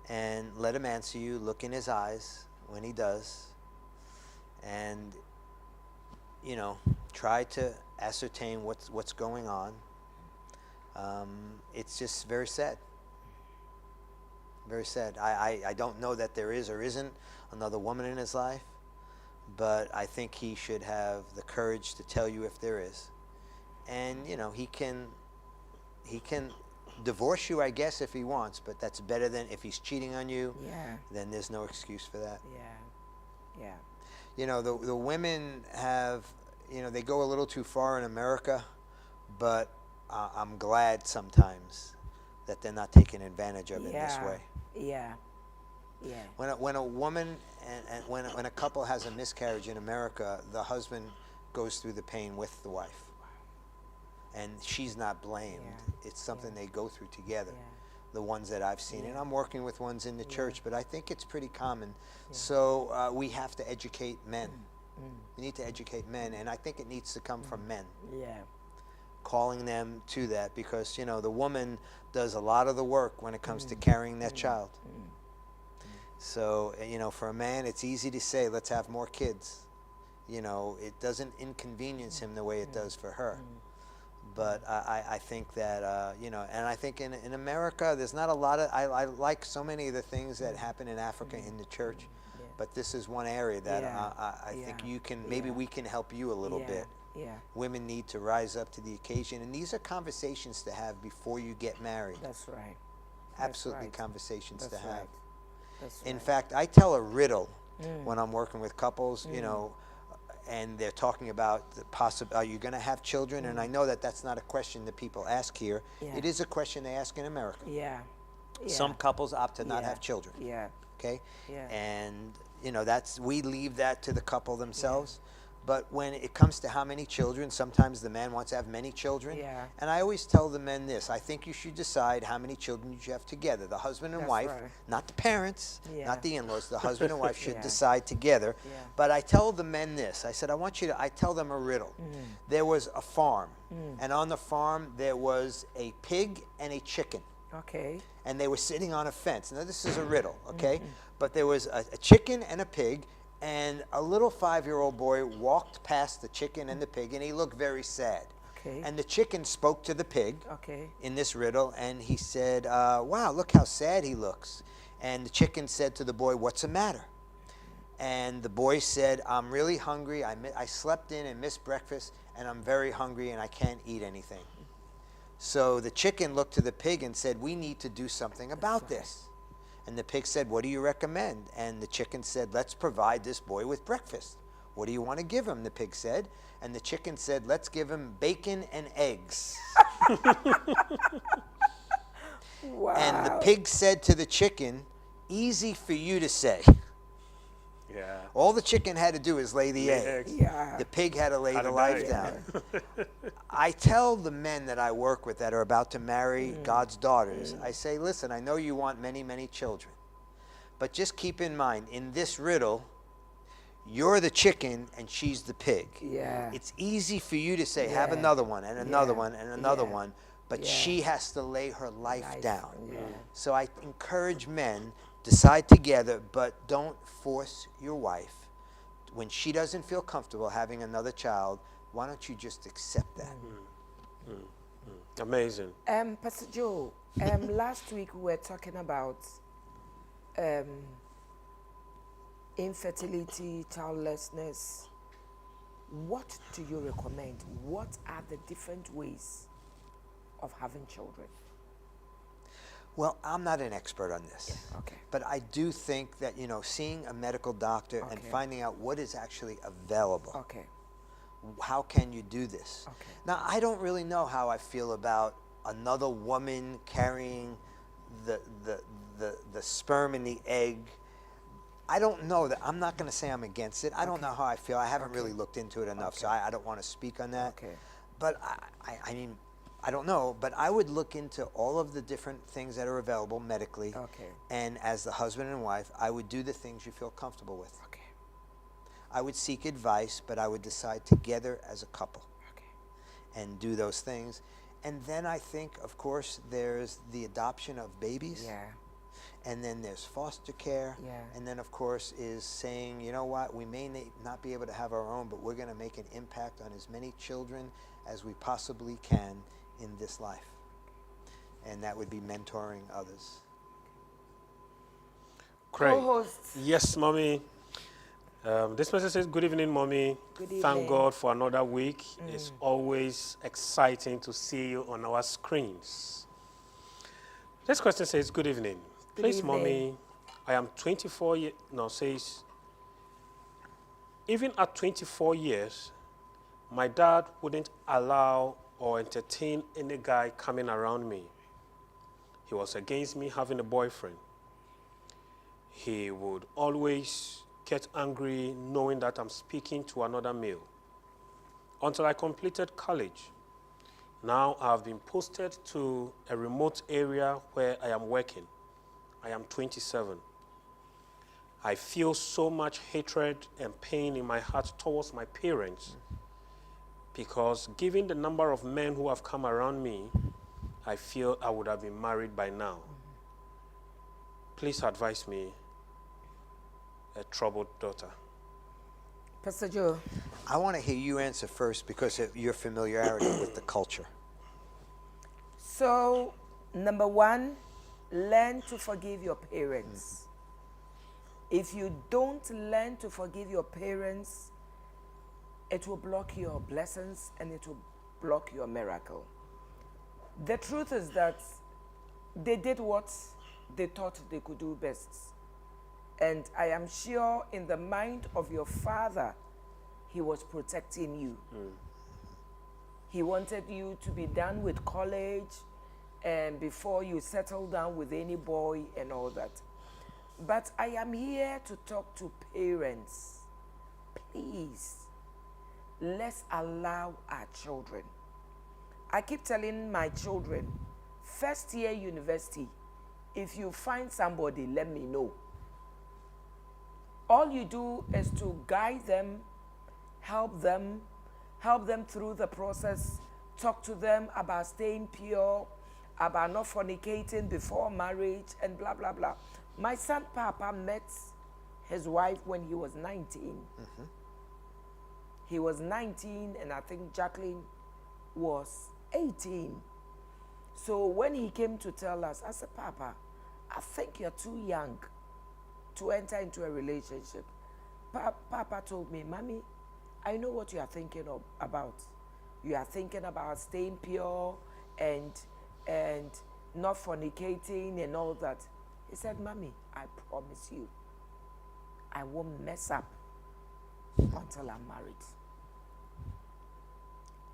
And let him answer you. Look in his eyes when he does. And, you know, try to ascertain what's going on. It's just very sad. Very sad. I don't know that there is or isn't another woman in his life, but I think he should have the courage to tell you if there is. And, you know, he can divorce you, I guess, if he wants, but that's better than if he's cheating on you. Yeah. Then there's no excuse for that. Yeah. Yeah. You know, the women have, you know, they go a little too far in America, but I'm glad sometimes that they're not taking advantage of it this way. Yeah. Yeah. When a woman and when a couple has a miscarriage in America, the husband goes through the pain with the wife, and she's not blamed. Yeah. It's something they go through together. Yeah. The ones that I've seen, and Yeah. I'm working with ones in the church, but I think it's pretty common. So we have to educate men. We need to educate men, and I think it needs to come from men, Yeah. calling them to that, because, you know, the woman does a lot of the work when it comes to carrying that child. So, you know, for a man, it's easy to say, let's have more kids. You know, it doesn't inconvenience him the way it does for her. But I think that, you know, and I think in America, there's not a lot of, I like so many of the things that happen in Africa in the church, but this is one area that Yeah. I think Yeah. you can, maybe Yeah. we can help you a little Yeah. bit. Yeah. Women need to rise up to the occasion, and these are conversations to have before you get married. That's right. Absolutely right. conversations That's to have. right. That's In right. fact, I tell a riddle when I'm working with couples, you know, and they're talking about the are you going to have children? And I know that that's not a question that people ask here. Yeah. It is a question they ask in America. Yeah. Yeah. Some couples opt to not Yeah. have children. Yeah. Okay? Yeah. And, you know, we leave that to the couple themselves. But when it comes to how many children, sometimes the man wants to have many children. Yeah. And I always tell the men this: I think you should decide how many children you should have together. The husband and That's wife, right. not the parents, Yeah. not the in-laws. The husband and wife should Yeah. decide together. Yeah. But I tell the men this: I said, I tell them a riddle. There was a farm, and on the farm there was a pig and a chicken. Okay. And they were sitting on a fence. Now, this is a riddle, okay? But there was a chicken and a pig, and a little 5-year-old boy walked past the chicken and the pig, and he looked very sad. Okay. And the chicken spoke to the pig Okay. in this riddle, and he said, wow, look how sad he looks. And the chicken said to the boy, what's the matter? And the boy said, I'm really hungry. I slept in and missed breakfast, and I'm very hungry, and I can't eat anything. So the chicken looked to the pig and said, we need to do something about this. And the pig said, what do you recommend? And the chicken said, let's provide this boy with breakfast. What do you want to give him? The pig said. And the chicken said, let's give him bacon and eggs. Wow. And the pig said to the chicken, easy for you to say. Yeah. All the chicken had to do is lay the Lay egg. eggs. Yeah. The pig had to lay Had the to life die. down. I tell the men that I work with that are about to marry God's daughters, I say, listen, I know you want many, many children. But just keep in mind, in this riddle, you're the chicken and she's the pig. Yeah. It's easy for you to say, have Yeah. another one and another Yeah. one and another Yeah. one, but Yeah. she has to lay her life Life. down. Yeah. So I encourage men, decide together, but don't force your wife. When she doesn't feel comfortable having another child, why don't you just accept that? Amazing. Pastor Joe, last week we were talking about infertility, childlessness. What do you recommend? What are the different ways of having children? Well, I'm not an expert on this. Okay. But I do think that, you know, seeing a medical doctor and Okay. finding out what is actually available. Okay. How can you do this? Okay. Now, I don't really know how I feel about another woman carrying the sperm and the egg. I don't know that. I'm not going to say I'm against it. I don't know how I feel. I haven't really looked into it enough, so I don't want to speak on that. Okay. But I mean, I don't know, but I would look into all of the different things that are available medically. Okay. And as the husband and wife, I would do the things you feel comfortable with. Okay. I would seek advice, but I would decide together as a couple Okay. and do those things. And then I think, of course, there's the adoption of babies. Yeah. And then there's foster care. Yeah. And then, of course, is saying, you know what, we may not be able to have our own, but we're going to make an impact on as many children as we possibly can in this life. And that would be mentoring others. Great. Co-hosts. Yes, Mommy. This message says, good evening, Mommy. Good Thank evening. God for another week. It's always exciting to see you on our screens. This question says, good evening. Good Please, evening. Mommy, I am 24 years, says, even at 24 years, my dad wouldn't allow or entertain any guy coming around me. He was against me having a boyfriend. He would always get angry knowing that I'm speaking to another male. Until I completed college. Now I've been posted to a remote area where I am working. I am 27. I feel so much hatred and pain in my heart towards my parents because given the number of men who have come around me, I feel I would have been married by now. Please advise me, a troubled daughter. Pastor Joe. I want to hear you answer first because of your familiarity with the culture. So, number one, learn to forgive your parents. If you don't learn to forgive your parents, it will block your blessings and it will block your miracle. The truth is that they did what they thought they could do best. And I am sure in the mind of your father, he was protecting you. He wanted you to be done with college and before you settle down with any boy and all that. But I am here to talk to parents. Please, let's allow our children. I keep telling my children, first year university, if you find somebody, let me know. All you do is to guide them, help them through the process, talk to them about staying pure, about not fornicating before marriage, and blah, blah, blah. My son Papa met his wife when he was 19. He was 19, and I think Jacqueline was 18. So when he came to tell us, I said, Papa, I think you're too young to enter into a relationship. Papa told me, Mommy, I know what you are thinking about. You are thinking about staying pure and not fornicating and all that. He said, Mommy, I promise you, I won't mess up until I'm married.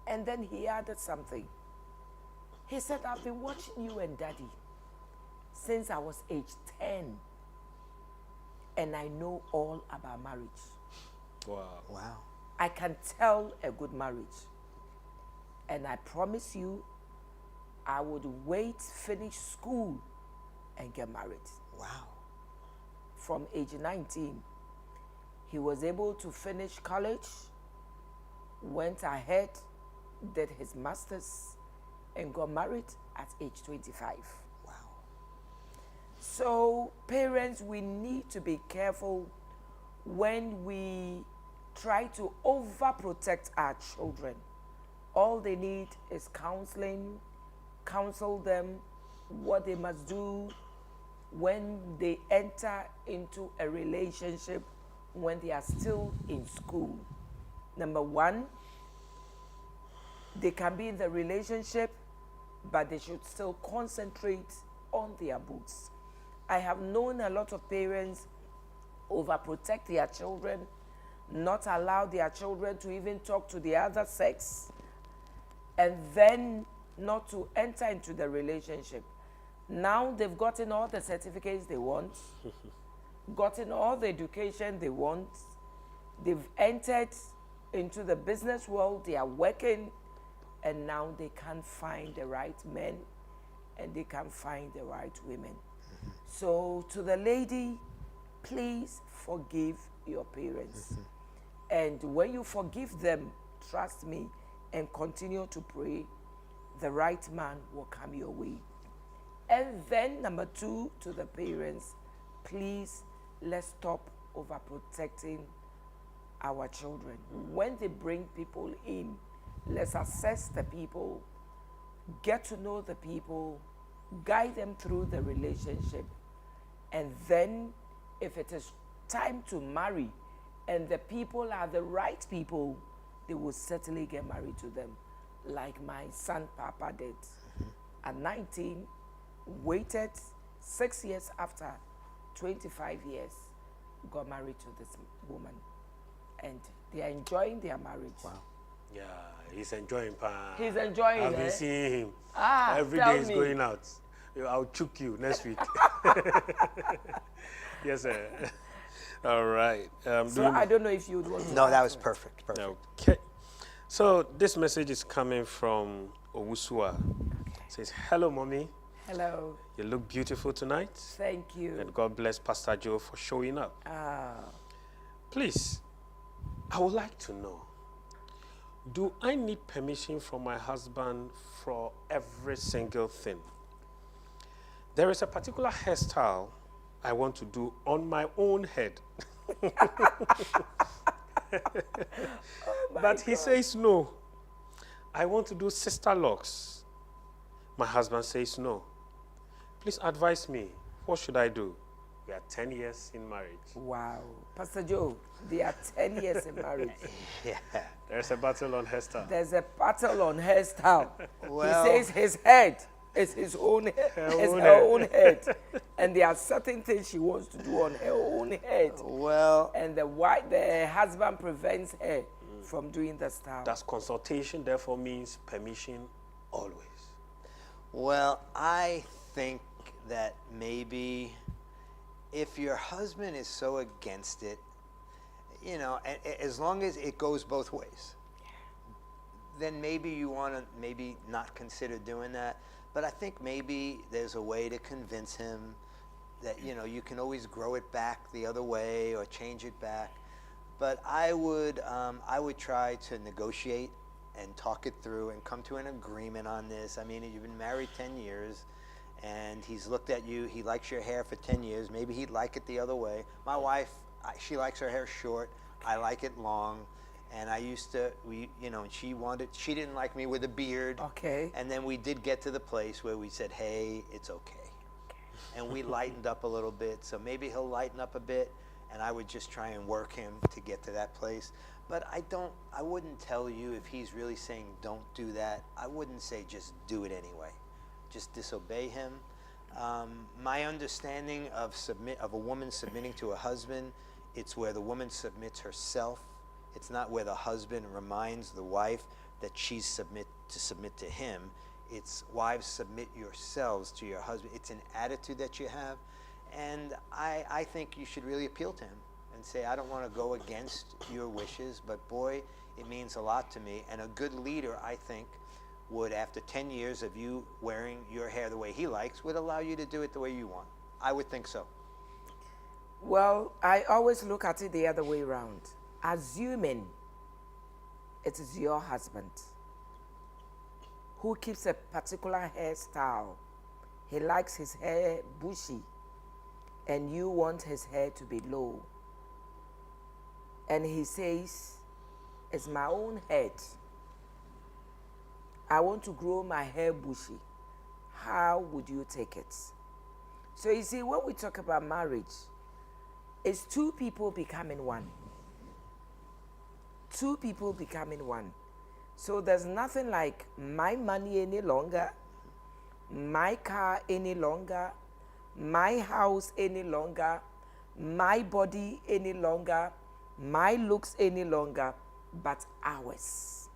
And then he added something. He said, I've been watching you and Daddy since I was age 10. And I know all about marriage. Wow. I can tell a good marriage. And I promise you, I would wait, finish school, and get married. Wow. From age 19, he was able to finish college, went ahead, did his master's, and got married at age 25. Wow. So parents, we need to be careful when we try to overprotect our children. All they need is counseling, counsel them what they must do when they enter into a relationship when they are still in school. Number one, they can be in the relationship, but they should still concentrate on their books. I have known a lot of parents overprotect their children, not allow their children to even talk to the other sex, and then not to enter into the relationship. Now they've gotten all the certificates they want, gotten all the education they want, they've entered into the business world, they are working, and now they can't find the right men and they can't find the right women. So to the lady, please forgive your parents. And when you forgive them, trust me, and continue to pray, the right man will come your way. And then number two, to the parents, please, let's stop overprotecting our children. When they bring people in, let's assess the people, get to know the people, guide them through the relationship. And then if it is time to marry and the people are the right people, they will certainly get married to them, like my son Papa did. At 19, waited 6 years after, 25 years, got married to this woman. And they are enjoying their marriage. Wow. Yeah, he's enjoying. He's enjoying I've it. been seeing him. Every tell day he's me. going out. I'll choke you next week. Yes, sir. All right. So I don't know if you would want to. No, that was answer. perfect. Perfect. Okay. So this message is coming from Owusua. It says, hello, Mommy. Hello. You look beautiful tonight. Thank you. And God bless Pastor Joe for showing up. Ah, Please, I would like to know, do I need permission from my husband for every single thing? There is a particular hairstyle I want to do on my own head. But he says no. I want to do sister locks. My husband says no. Please advise me. What should I do? We are 10 years in marriage. Wow. Pastor Joe, they are 10 years in marriage. Yeah. There's a battle on hairstyle. There's a battle on hairstyle. Well- He says his head is his own her own head. And there are certain things she wants to do on her own head. Well, And the husband prevents her from doing the style. Does consultation therefore means permission always? well, I think that maybe if your husband is so against it, you know, as long as it goes both ways, then maybe you want to maybe not consider doing that. But I think maybe there's a way to convince him that, you know, you can always grow it back the other way or change it back. But I would try to negotiate and talk it through and come to an agreement on this. I mean, you've been married 10 years, and he's looked at you. He likes your hair for 10 years. Maybe he'd like it the other way. My wife, she likes her hair short. I like it long. And I used to, and she didn't like me with a beard. Okay. And then we did get to the place where we said, hey, it's okay. And we lightened up a little bit. So maybe he'll lighten up a bit, and I would just try and work him to get to that place. But I wouldn't tell you if he's really saying don't do that. I wouldn't say just do it anyway. Just disobey him. My understanding of a woman submitting to a husband, it's where the woman submits herself. It's not where the husband reminds the wife that she's to submit to him. It's wives, submit yourselves to your husband. It's an attitude that you have. And I think you should really appeal to him and say, I don't want to go against your wishes, but boy, it means a lot to me. And a good leader, I think, would, after 10 years of you wearing your hair the way he likes, would allow you to do it the way you want. I would think so. Well, I always look at it the other way around. Assuming it is your husband who keeps a particular hairstyle. He likes his hair bushy, and you want his hair to be low. And he says, it's my own head. I want to grow my hair bushy. How would you take it? So you see, when we talk about marriage, it's two people becoming one. Two people becoming one. So there's nothing like my money any longer, my car any longer, my house any longer, my body any longer, my looks any longer, but ours.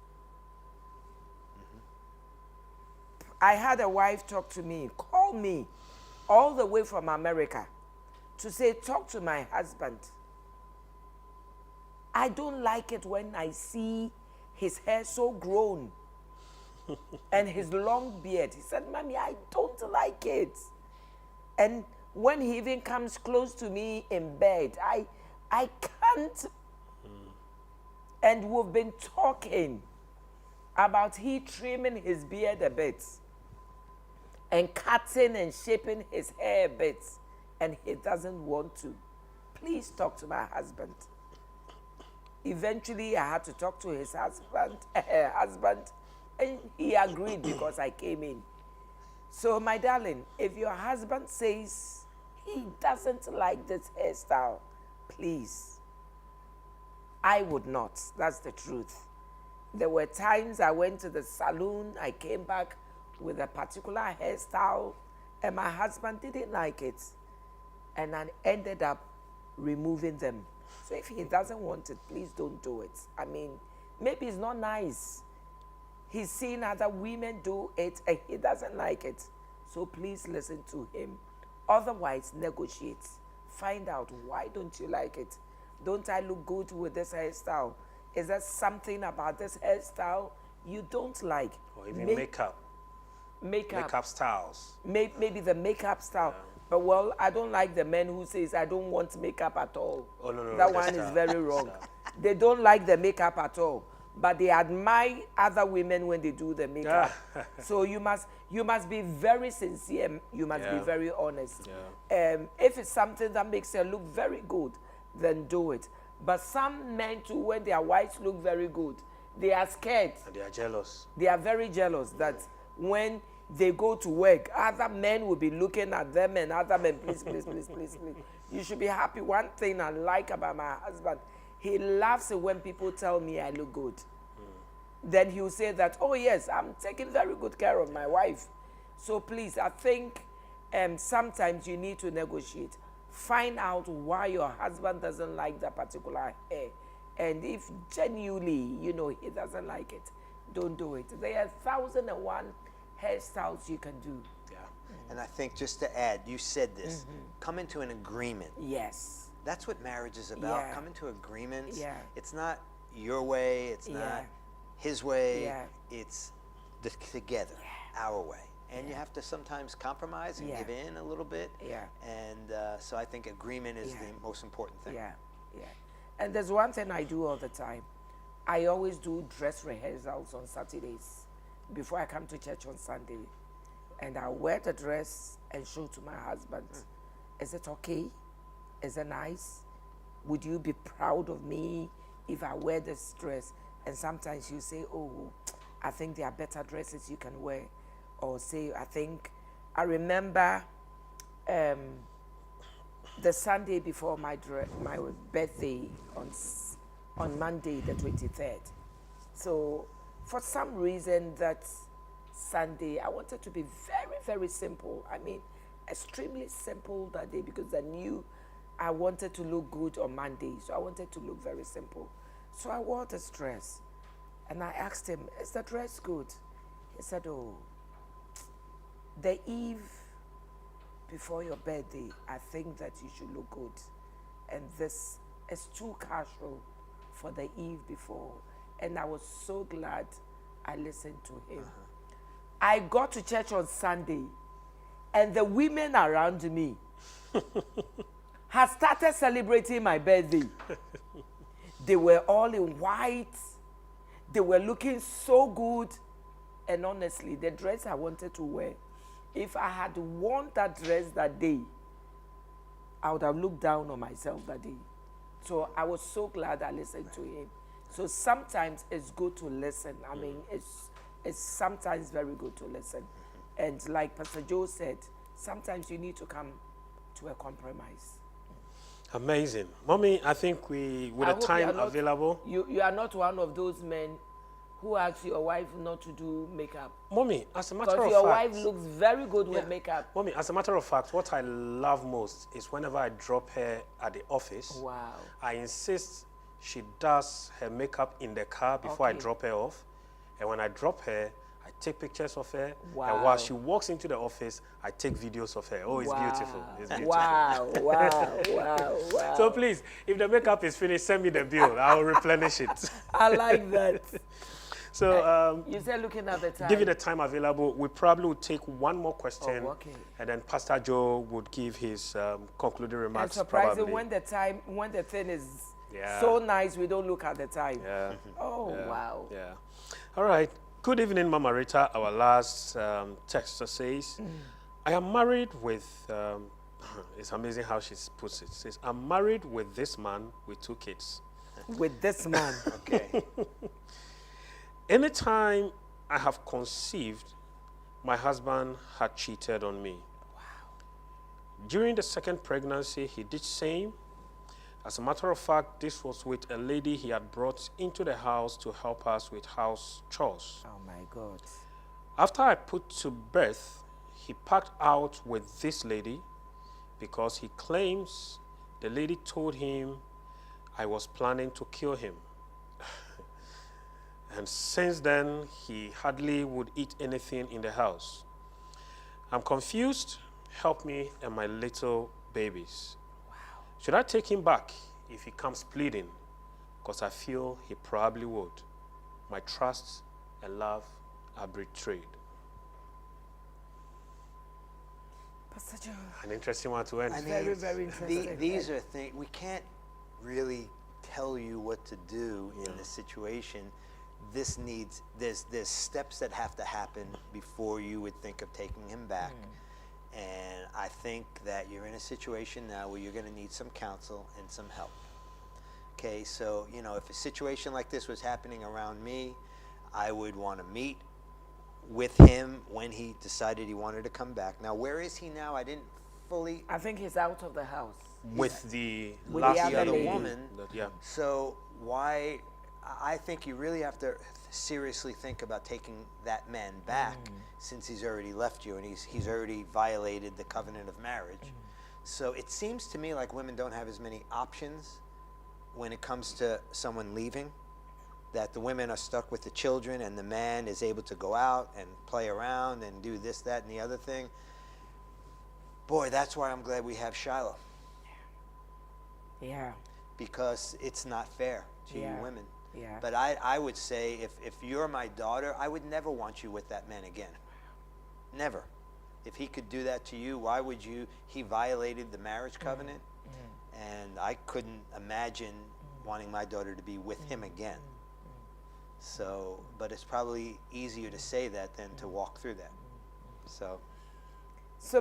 I had a wife talk to me, call me all the way from America to say, talk to my husband. I don't like it when I see his hair so grown and his long beard. He said, Mommy, I don't like it. And when he even comes close to me in bed, I can't. And we've been talking about he trimming his beard a bit and cutting and shaping his hair a bit, and he doesn't want to. Please talk to my husband. Eventually, I had to talk to his husband, and he agreed because I came in. So, my darling, if your husband says he doesn't like this hairstyle, please, I would not. That's the truth. There were times I went to the salon, I came back with a particular hairstyle, and my husband didn't like it. And I ended up removing them. So if he doesn't want it, please don't do it. I mean, maybe it's not nice. He's seen other women do it and he doesn't like it. So please listen to him. Otherwise, negotiate. Find out, why don't you like it? Don't I look good with this hairstyle? Is there something about this hairstyle you don't like? Or even makeup styles. Maybe the makeup style. Yeah. But well, I don't like the men who says I don't want makeup at all. Oh, no, that one is very wrong. They don't like the makeup at all, but they admire other women when they do the makeup. So you must be very sincere. You must be very honest. Yeah. If it's something that makes her look very good, then do it. But some men too, when their wives look very good, they are scared. And they are jealous. They are very jealous that when they go to work, other men will be looking at them, and other men, please, please, please, please, please. You should be happy. One thing I like about my husband, he loves it when people tell me I look good. Then he'll say that, oh yes, I'm taking very good care of my wife. So please, I think sometimes you need to negotiate. Find out why your husband doesn't like that particular hair. And if genuinely, he doesn't like it, don't do it. There are 1,001 hairstyles you can do. Yeah. And I think just to add, you said this, come into an agreement. Yes. That's what marriage is about. Yeah. Come into agreements. Yeah. It's not your way, it's not Yeah. his way, Yeah. it's together, our way. And you have to sometimes compromise and Yeah. give in a little bit. Yeah. And so I think agreement is Yeah. the most important thing. Yeah, yeah. And there's one thing I do all the time. I always do dress rehearsals on Saturdays before I come to church on Sunday. And I wear the dress and show to my husband. Is it okay? Is it nice? Would you be proud of me if I wear this dress? And sometimes you say, oh, I think there are better dresses you can wear. Or say, I remember the Sunday before my birthday on Monday the 23rd. So for some reason that Sunday I wanted to be very, very simple. I mean, extremely simple that day because I knew I wanted to look good on Monday. So I wanted to look very simple. So I wore this dress and I asked him, is the dress good? He said, oh, the eve before your birthday, I think that you should look good. And this is too casual for the eve before. And I was so glad I listened to him. I got to church on Sunday, and the women around me had started celebrating my birthday. They were all in white. They were looking so good. And honestly, the dress I wanted to wear, if I had worn that dress that day, I would have looked down on myself that day. So I was so glad I listened to him. So sometimes it's good to listen. I mean, it's sometimes very good to listen. And like Pastor Joe said, sometimes you need to come to a compromise. Amazing. Mommy, I think with the time available. You are not one of those men who asks your wife not to do makeup. Mommy, as a matter of fact. Because your wife looks very good with makeup. Mommy, as a matter of fact, what I love most is whenever I drop her at the office. Wow. I insist she does her makeup in the car before I drop her off. And when I drop her, I take pictures of her. Wow. And while she walks into the office, I take videos of her. Oh, it's beautiful. It's beautiful. Wow. So please, if the makeup is finished, send me the bill. I'll replenish it. I like that. So you said looking at the time. give you the time available. We probably will take one more question. Oh, okay. And then Pastor Joe would give his concluding remarks. It's surprising probably. when the thing is Yeah. so nice, we don't look at the time. Yeah. Oh, wow. Yeah. All right. Good evening, Mama Rita. Our last texter says, I am married with, it's amazing how she puts it. It says, I'm married with this man with 2 kids. With this man. Okay. Anytime I have conceived, my husband had cheated on me. Wow. During the second pregnancy, he did same. As a matter of fact, this was with a lady he had brought into the house to help us with house chores. Oh, my God. After I put to birth, he packed out with this lady because he claims the lady told him I was planning to kill him. And since then, he hardly would eat anything in the house. I'm confused. Help me and my little babies. Wow. Should I take him back if he comes pleading? Because I feel he probably would. My trust and love are betrayed. Pastor Joe. An interesting one to end. I mean, Very, very interesting. These are things, we can't really tell you what to do in this situation. This needs, there's steps that have to happen before you would think of taking him back. And I think that you're in a situation now where you're going to need some counsel and some help. Okay, so, you know, if a situation like this was happening around me, I would want to meet with him when he decided he wanted to come back. Now, where is he now? I didn't fully... I think he's out of the house. with the With last the the other other lady. woman. Yeah. So why? I think you really have to seriously think about taking that man back, since he's already left you and he's already violated the covenant of marriage. So it seems to me like women don't have as many options when it comes to someone leaving, that the women are stuck with the children and the man is able to go out and play around and do this, that, and the other thing. Boy, that's why I'm glad we have Shiloh, Yeah. because it's not fair to you Yeah. women. Yeah. But I would say if you're my daughter, I would never want you with that man again. Never. If he could do that to you, why would you? He violated the marriage covenant, and I couldn't imagine wanting my daughter to be with him again. So, but it's probably easier to say that than to walk through that. So,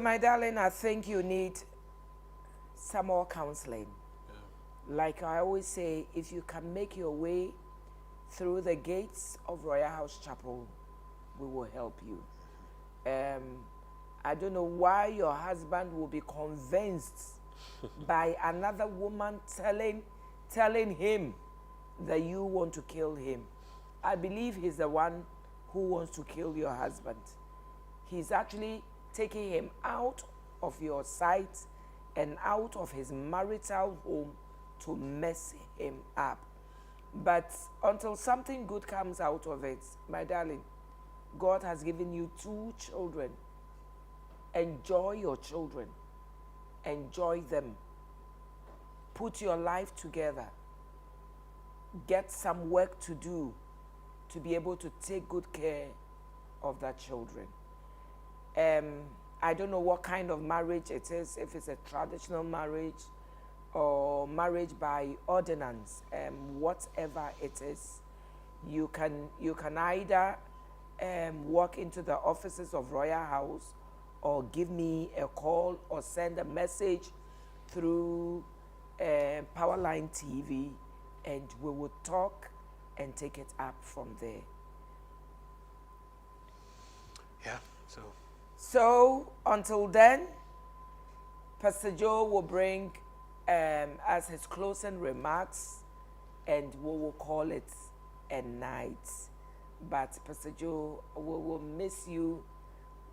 my darling, I think you need some more counseling. Like I always say, if you can make your way through the gates of Royal House Chapel, we will help you. I don't know why your husband will be convinced by another woman telling him that you want to kill him. I believe he's the one who wants to kill your husband. He's actually taking him out of your sight and out of his marital home to mess him up. But until something good comes out of it, my darling, God has given you 2 children. Enjoy your children. Enjoy them. Put your life together. Get some work to do to be able to take good care of the children. I don't know what kind of marriage it is, if it's a traditional marriage or marriage by ordinance, whatever it is. You can either walk into the offices of Royal House or give me a call or send a message through Powerline TV, and we will talk and take it up from there. Yeah. So until then, Pastor Joe will bring us his closing remarks, and we will call it a night. But Pastor Joe, we will miss you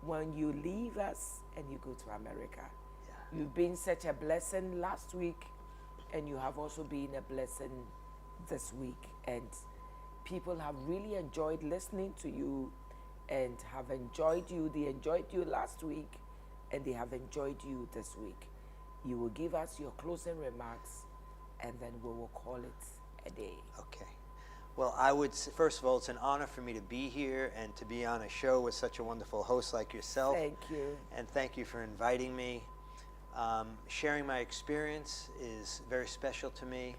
when you leave us and you go to America. Yeah. You've been such a blessing last week, and you have also been a blessing this week. And people have really enjoyed listening to you and have enjoyed you. They enjoyed you last week, and they have enjoyed you this week. You will give us your closing remarks, and then we will call it a day. Okay. Well, first of all, it's an honor for me to be here and to be on a show with such a wonderful host like yourself. Thank you. And thank you for inviting me. Sharing my experience is very special to me.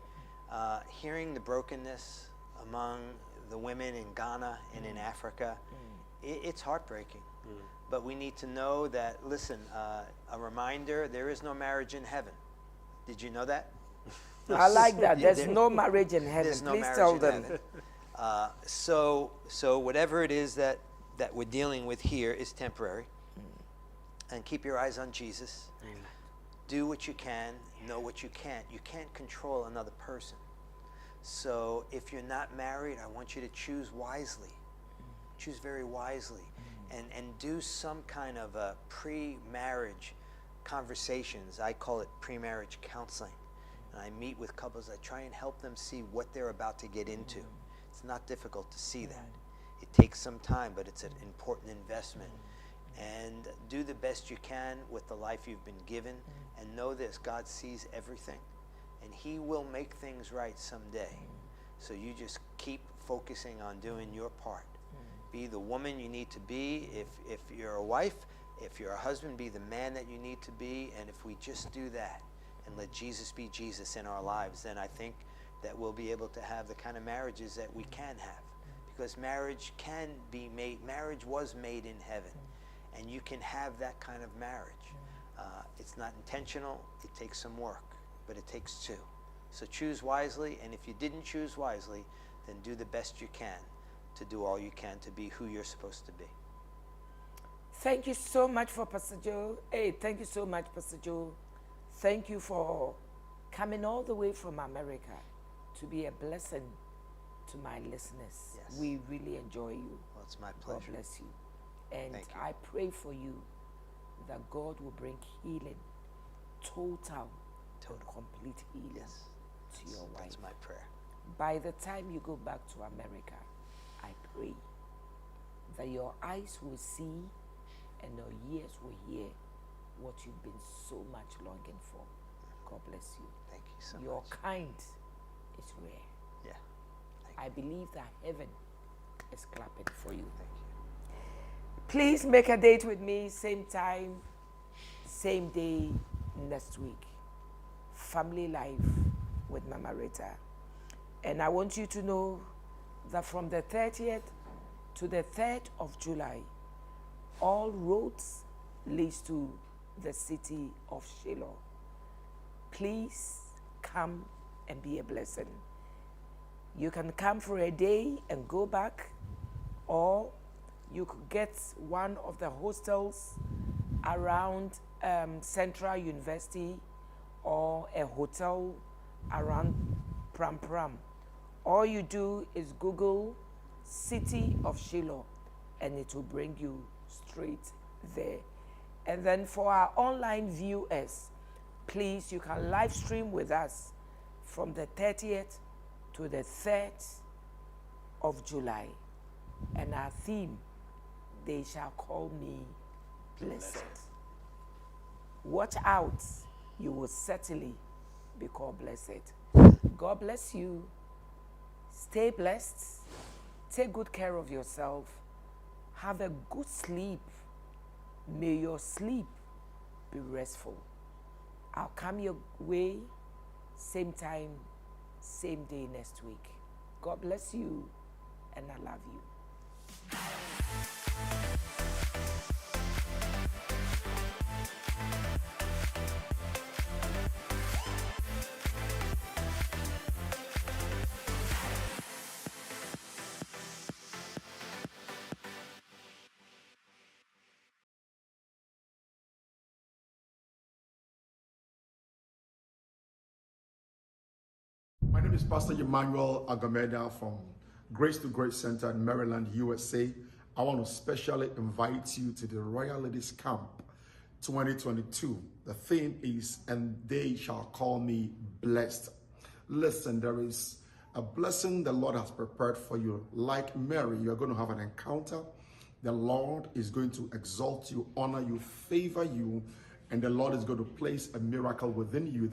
Hearing the brokenness among the women in Ghana and in Africa, it's heartbreaking. But we need to know that, listen, a reminder, there is no marriage in heaven. Did you know that? I like that. There's no marriage in heaven. There's no Please marriage tell in them. heaven. So whatever it is that we're dealing with here is temporary. And keep your eyes on Jesus. Do what you can, know what you can't. You can't control another person. So if you're not married, I want you to choose wisely. Choose very wisely. And do some kind of a pre-marriage conversations. I call it pre-marriage counseling. And I meet with couples. I try and help them see what they're about to get into. It's not difficult to see that. It takes some time, but it's an important investment. And do the best you can with the life you've been given. And know this, God sees everything. And he will make things right someday. So you just keep focusing on doing your part. Be the woman you need to be. If you're a wife, if you're a husband, be the man that you need to be. And if we just do that and let Jesus be Jesus in our lives, then I think that we'll be able to have the kind of marriages that we can have. Because marriage can be made, marriage was made in heaven. And you can have that kind of marriage. It's not intentional, it takes some work, but it takes 2. So choose wisely, and if you didn't choose wisely, then do the best you can to do all you can to be who you're supposed to be. Thank you so much for Pastor Joe. Hey, thank you so much, Pastor Joe, Thank you for coming all the way from America to be a blessing to my listeners. Yes. We really enjoy you. Well, it's my God pleasure. bless you. And Thank you. I pray for you that God will bring healing, total. And complete healing Yes. to your wife. That's my prayer. By the time you go back to America, I pray that your eyes will see and your ears will hear what you've been so much longing for. God bless you. Thank you so Your much. kind is rare. Yeah. Thank I believe that heaven is clapping for you. Thank you. Please make a date with me, same time, same day next week. Family Life with Mama Rita. And I want you to know that from the 30th to the 3rd of July, all roads leads to the city of Shiloh. Please come and be a blessing. You can come for a day and go back, or you could get one of the hostels around Central University or a hotel around Pram Pram. All you do is Google City of Shiloh and it will bring you straight there. And then for our online viewers, please, you can live stream with us from the 30th to the 3rd of July. And our theme, they shall call me blessed. Watch out, you will certainly be called blessed. God bless you. Stay blessed. Take good care of yourself. Have a good sleep. May your sleep be restful. I'll come your way, same time, same day next week. God bless you, and I love you. My name is Pastor Emmanuel Agameda from Grace to Grace Center in Maryland, USA. I want to specially invite you to the Royal Ladies Camp 2022. The theme is, and they shall call me blessed. Listen, there is a blessing the Lord has prepared for you. Like Mary, you're going to have an encounter. The Lord is going to exalt you, honor you, favor you, and the Lord is going to place a miracle within you that